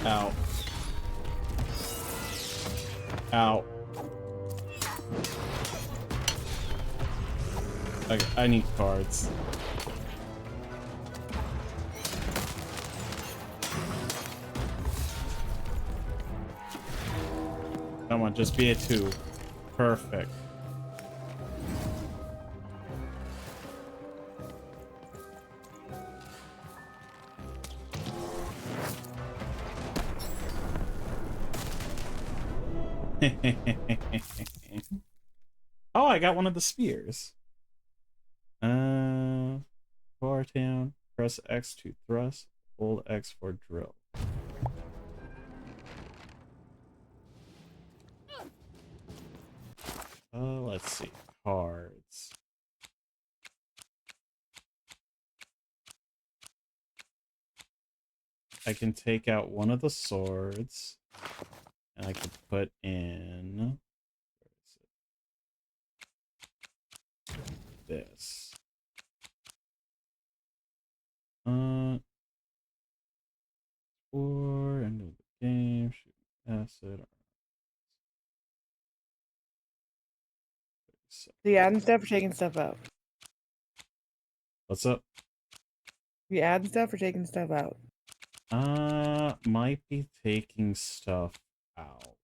S1: Ow. Ow. Okay, I need cards. Come on, just be a 2. Perfect. Oh, I got one of the spears. Bar town. Press X to thrust. Hold X for drill. Let's see. Cards. I can take out one of the swords. And I could put in this. Or end of the game, shoot acid.
S2: You adding stuff or taking stuff out?
S1: What's up?
S2: You adding stuff or taking stuff out?
S1: Might be taking stuff out.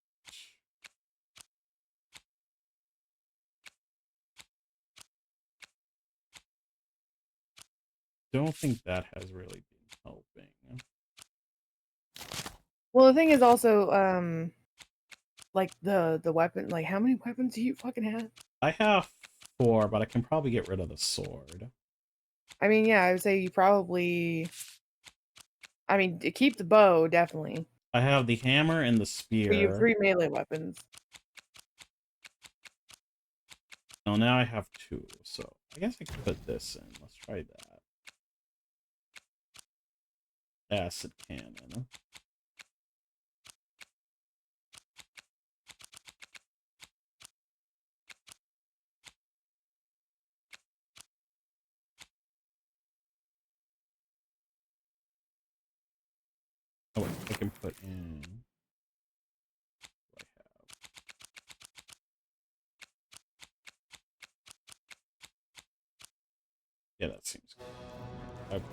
S1: Don't think that has really been helping.
S2: Well, the thing is also, like the weapon. Like, how many weapons do you fucking have?
S1: I have 4, but I can probably get rid of the sword.
S2: I mean, yeah, I would say you probably. I mean, to keep the bow, definitely.
S1: I have the hammer and the spear.
S2: But you have 3 melee weapons.
S1: Oh, now I have 2, so I guess I could put this in. Let's try that. Acid cannon. Oh wait, I can put in. What do I have? Yeah, that seems good. Okay.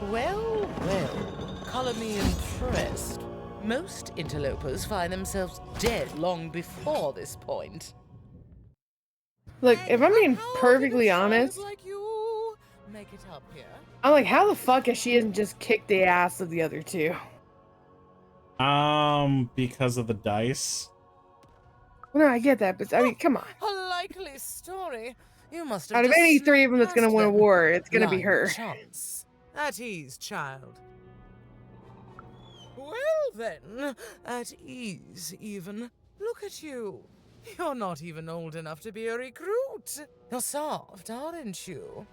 S16: Well, well, color me impressed. Most interlopers find themselves dead long before this point.
S2: Look, if I'm being perfectly honest,
S7: Like you make it up here.
S2: I'm like, how the fuck has she hasn't just kicked the ass of the other 2?
S1: Because of the dice.
S2: No, I get that, but I mean, come on.
S7: A likely story. You must have.
S2: Out of any 3 of them that's gonna win a war, it's gonna be
S7: Blind
S2: her.
S7: chance. At ease, child. Well then, at ease even. Look at you. You're not even old enough to be a recruit. You're soft, aren't you?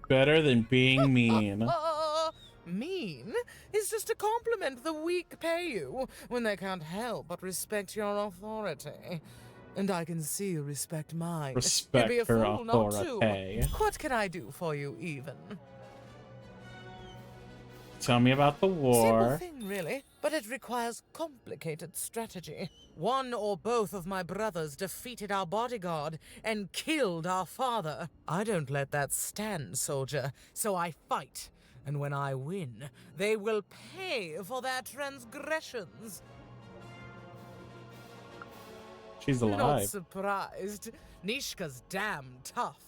S1: Better than being mean.
S7: Mean is just a compliment the weak pay you when they can't help but respect your authority. And I can see you respect mine.
S1: Respect
S7: You'd be a
S1: her
S7: fool not to.
S1: authority.
S7: What can I do for you, even?
S1: Tell me about the war.
S7: Simple thing, really, but it requires complicated strategy. One or both of my brothers defeated our bodyguard and killed our father. I don't let that stand, soldier, so I fight. And when I win, they will pay for their transgressions.
S1: She's
S7: Not
S1: alive.
S7: surprised. Nishka's damn tough.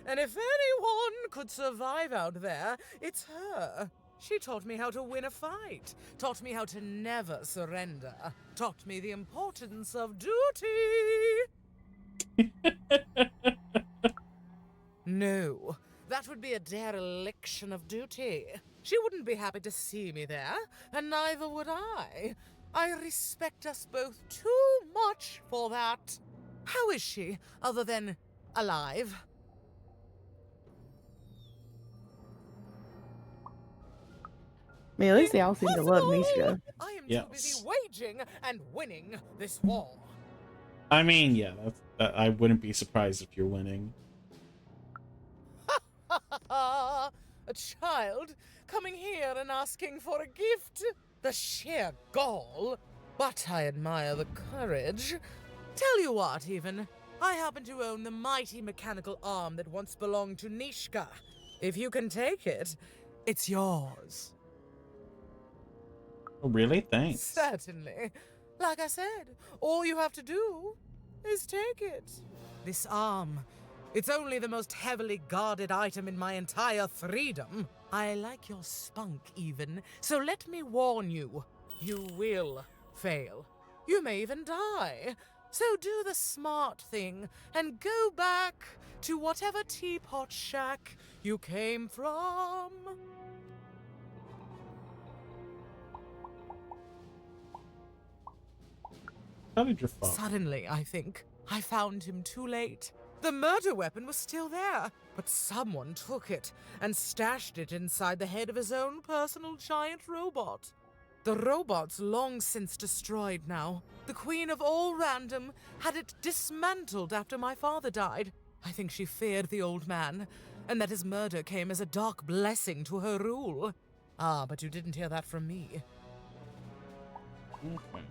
S7: And if anyone could survive out there, it's her. She taught me how to win a fight, taught me how to never surrender, taught me the importance of duty. No, that would be a dereliction of duty. She wouldn't be happy to see me there, and neither would I. I respect us both too much for that. How is she, other than alive?
S2: I mean, at least they all seem to love Nishka.
S7: I am too busy waging and winning this war.
S1: I mean, yeah, I wouldn't be surprised if you're winning.
S7: A child coming here and asking for a gift? The sheer gall. But I admire the courage. Tell you what, even. I happen to own the mighty mechanical arm that once belonged to Nishka. If you can take it, it's yours.
S1: Oh, really? Thanks.
S7: Certainly. Like I said, all you have to do is take it. This arm. It's only the most heavily guarded item in my entire freedom. I like your spunk, even. So let me warn you. You will fail. You may even die. So do the smart thing and go back to whatever teapot shack you came from.
S1: How did your father?
S7: Suddenly, I think, I found him too late. The murder weapon was still there, but someone took it and stashed it inside the head of his own personal giant robot. The robot's long since destroyed now. The Queen of All Random had it dismantled after my father died. I think she feared the old man, and that his murder came as a dark blessing to her rule. Ah, but you didn't hear that from me.
S1: Okay.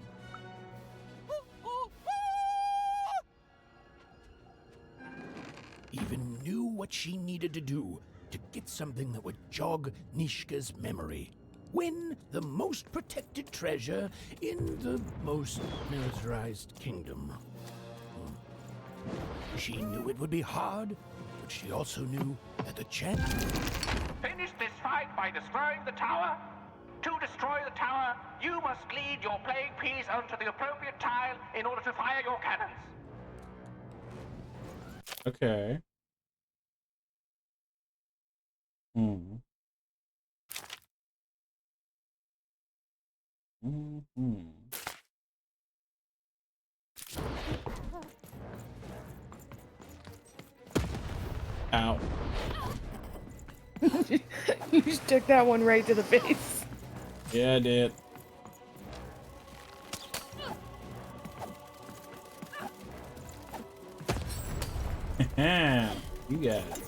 S3: Even knew what she needed to do to get something that would jog Nishka's memory. Win the most protected treasure in the most militarized kingdom. She knew it would be hard, but she also knew that the chance...
S19: Finish this fight by destroying the tower. To destroy the tower, you must lead your playing piece onto the appropriate tile in order to fire your cannons.
S1: Okay. Ow.
S2: You just took that one right to the face.
S1: Yeah, I did. You got it.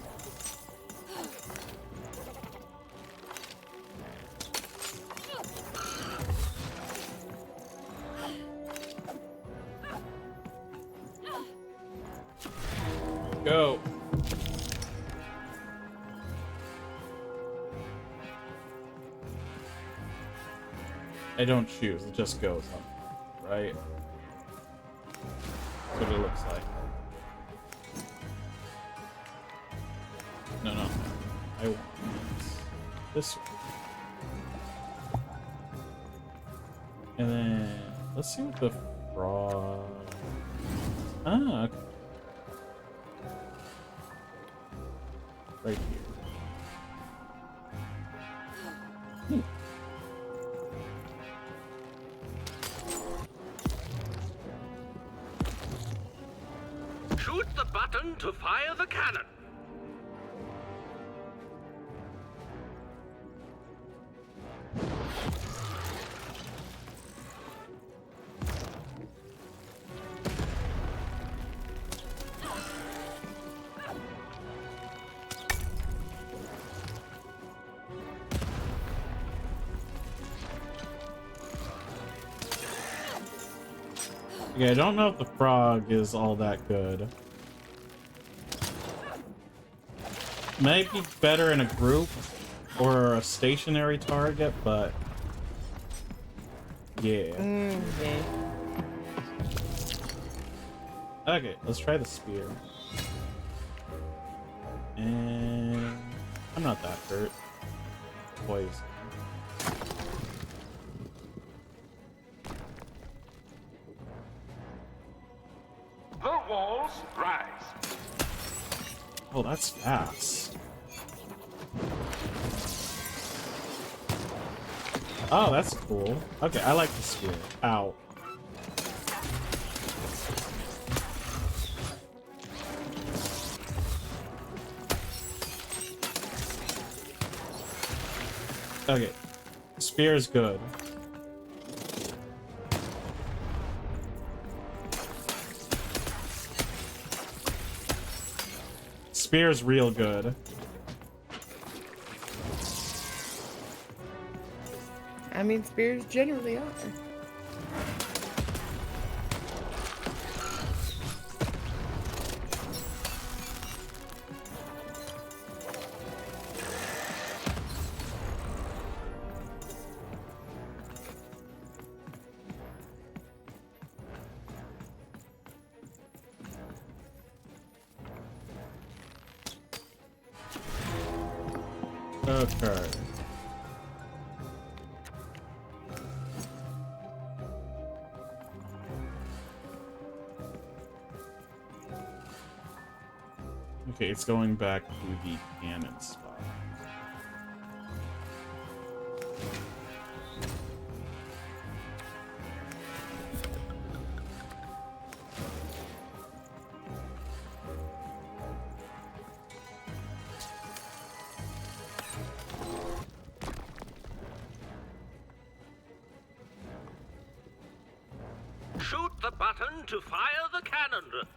S1: Go. I don't choose, it just goes up, right? That's what it looks like. No, I want this one. And then, let's see what the frog... Ah, okay. Right here.
S19: Shoot the button to fire the cannon.
S1: Yeah, I don't know if the frog is all that good. Might be better in a group, or a stationary target, but yeah. Okay, let's try the spear. And I'm not that hurt. Poison.
S19: The walls rise.
S1: Oh, that's fast. Oh, that's cool. Okay, I like the spear. Ow. Okay. Spear is good. Spear's real good.
S2: I mean, spears generally are.
S1: Okay. Okay, it's going back to the cannon spot.
S19: Shoot the button to fire the cannon.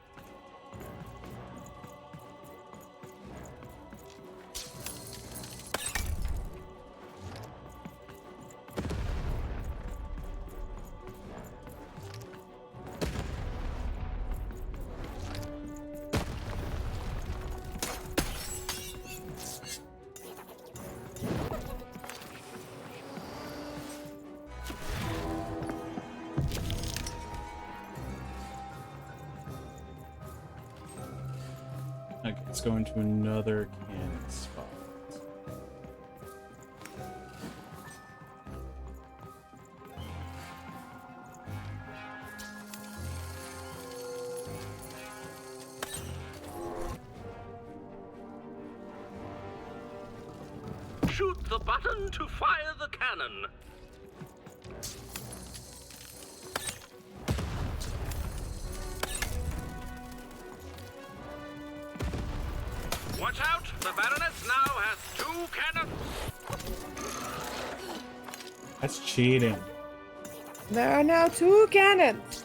S1: Okay, let's go into another cannon spot.
S19: Shoot the button to fire the cannon. Watch out! The Baroness now has 2 cannons!
S1: That's cheating.
S2: There are now 2 cannons.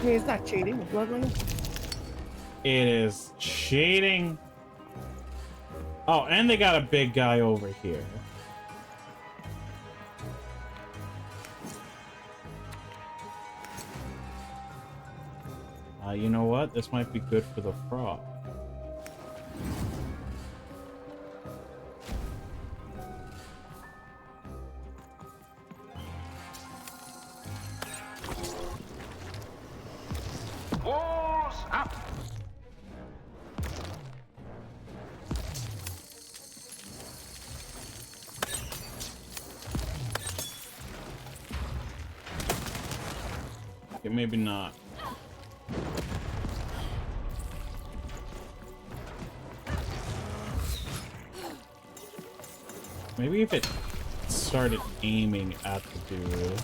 S2: I mean, it's not cheating, it's bloodline.
S1: It is cheating. Oh, and they got a big guy over here. You know what? This might be good for the frog.
S19: Walls up!
S1: Okay, maybe not. Maybe if it started aiming at the dude.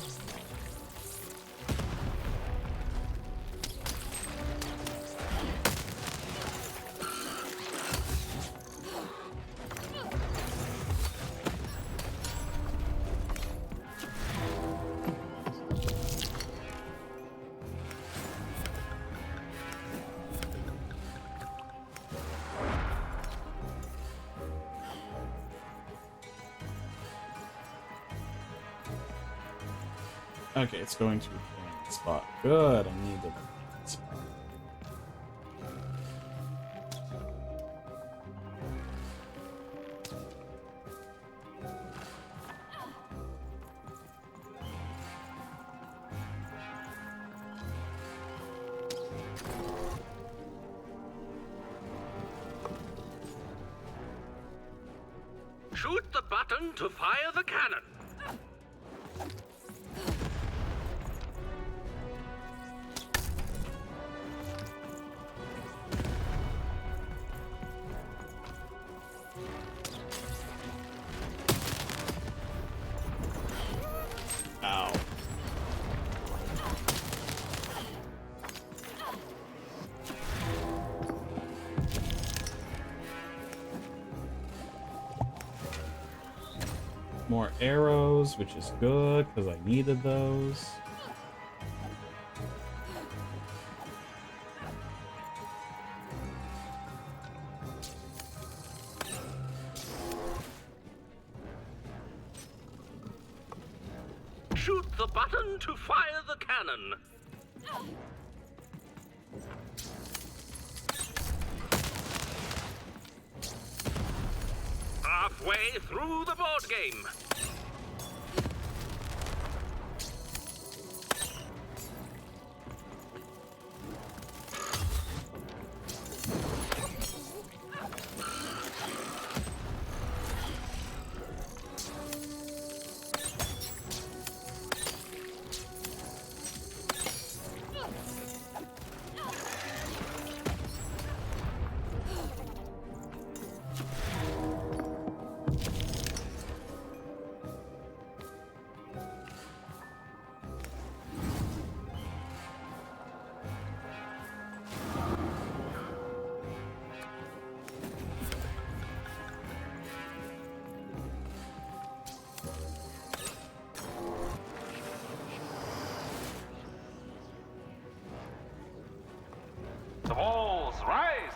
S1: Okay, it's going to a cannon spot. Good, I need the cannon spot.
S19: the button to fire the cannon.
S1: Ow. More arrows, which is good because I needed those.
S19: Shoot the button to fire the cannon. Halfway through the board game. The walls rise!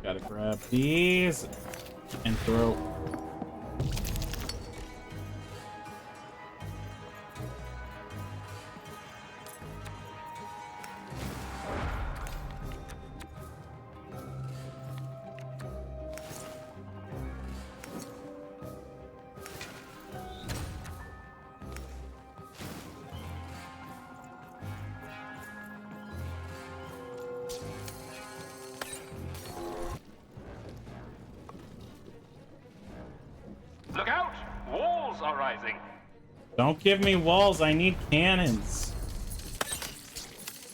S1: Gotta grab these and throw.
S19: Look out! Walls are rising.
S1: Don't give me walls, I need cannons.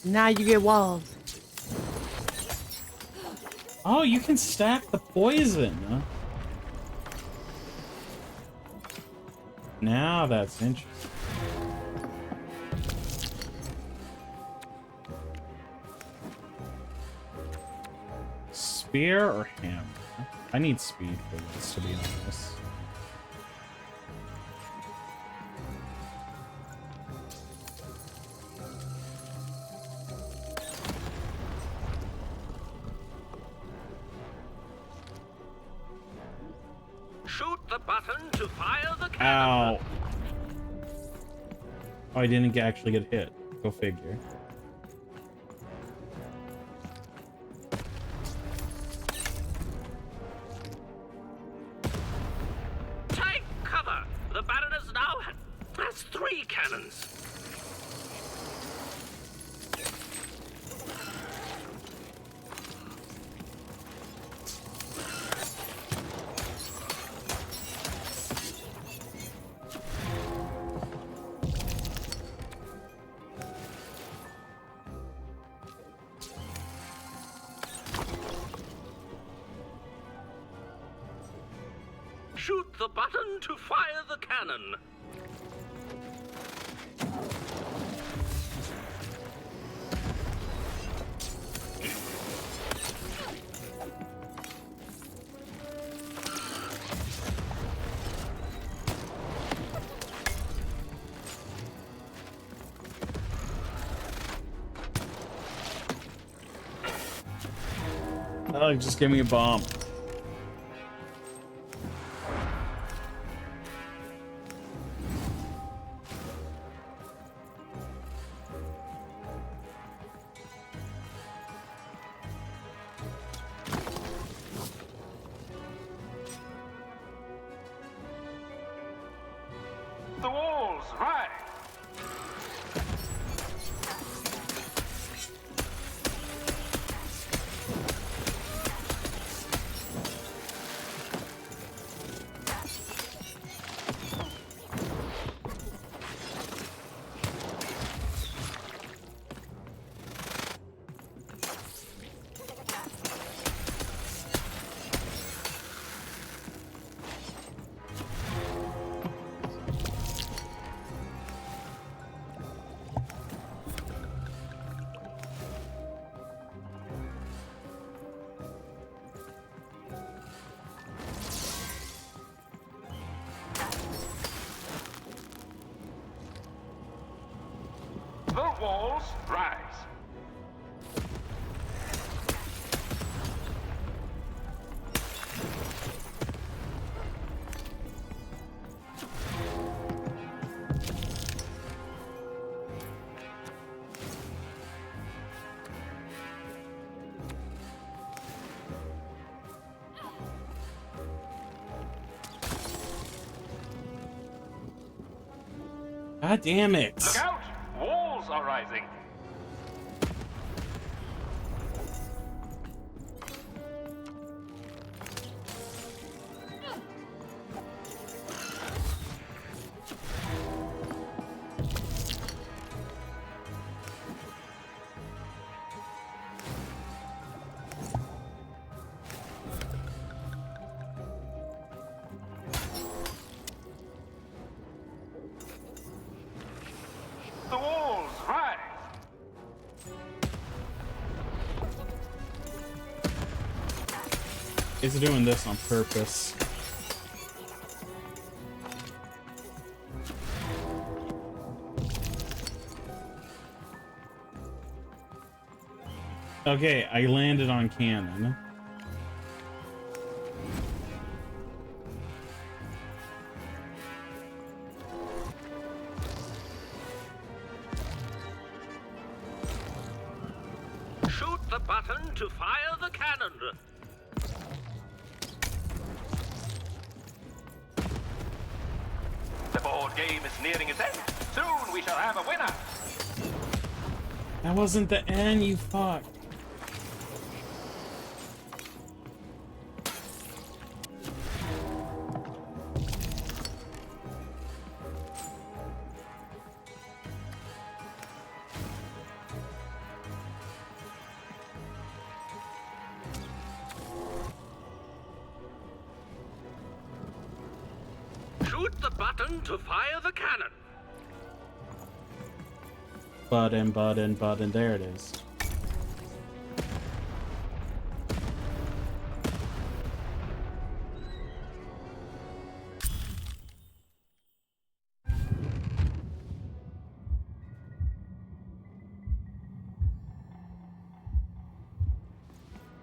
S2: Now you get walls.
S1: Oh, you can stack the poison. Huh? Now that's interesting. Spear or hammer? I need speed for this, to be honest.
S19: Shoot the button to fire the cannon.
S1: Ow. Oh, I didn't actually get hit. Go figure.
S19: Take cover! The Baroness now has 3 cannons. Shoot the button to fire the cannon.
S1: Oh, just give me a bomb.
S19: The walls rise. The walls rise.
S1: God damn it.
S19: Look out! Walls are rising. The walls rise.
S1: It's doing this on purpose. Okay, I landed on cannon.
S19: Shoot the button to fire the cannon. The board game is nearing its end. Soon we shall have a winner.
S1: That wasn't the end, you fuck.
S19: Shoot the button to fire the cannon.
S1: Button, there it is.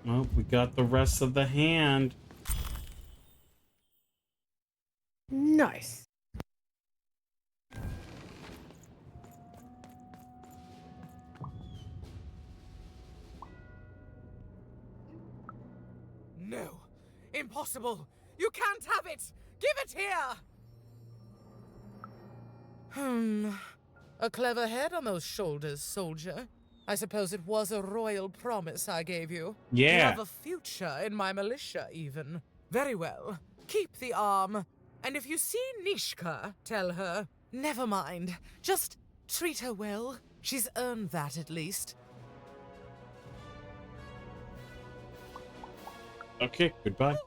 S1: Oh, we got the rest of the hand.
S2: Nice.
S7: No. Impossible. You can't have it. Give it here. A clever head on those shoulders, soldier. I suppose it was a royal promise I gave you.
S1: Yeah.
S7: You have a future in my militia, even. Very well. Keep the arm. And if you see Nishka, tell her, never mind. Just treat her well. She's earned that, at least.
S1: Okay, goodbye.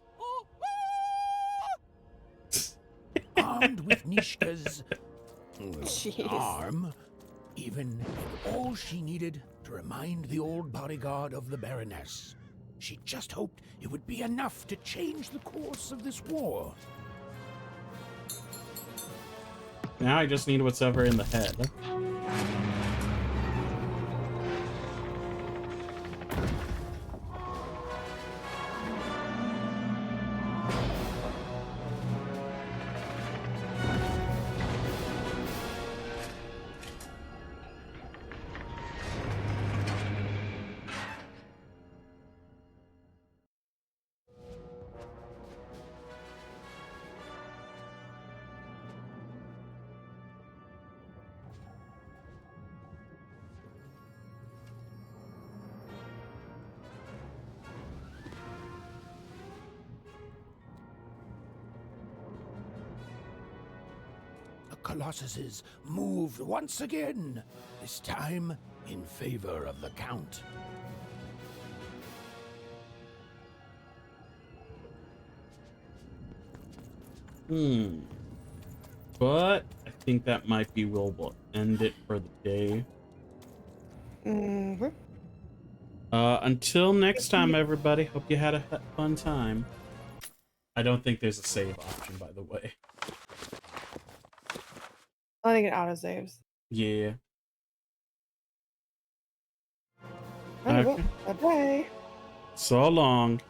S3: Armed with Nishka's
S2: Jeez.
S3: arm, even had all she needed to remind the old bodyguard of the Baroness. She just hoped it would be enough to change the course of this war.
S1: Now I just need what's ever in the head.
S3: colossuses moved once again, this time in favor of the Count.
S1: But I think that might be where we'll end it for the day. Until next time, everybody. Hope you had a fun time. I don't think there's a save option, by the way.
S2: I think it autosaves.
S1: Yeah.
S2: Okay. Bye-bye.
S1: So long.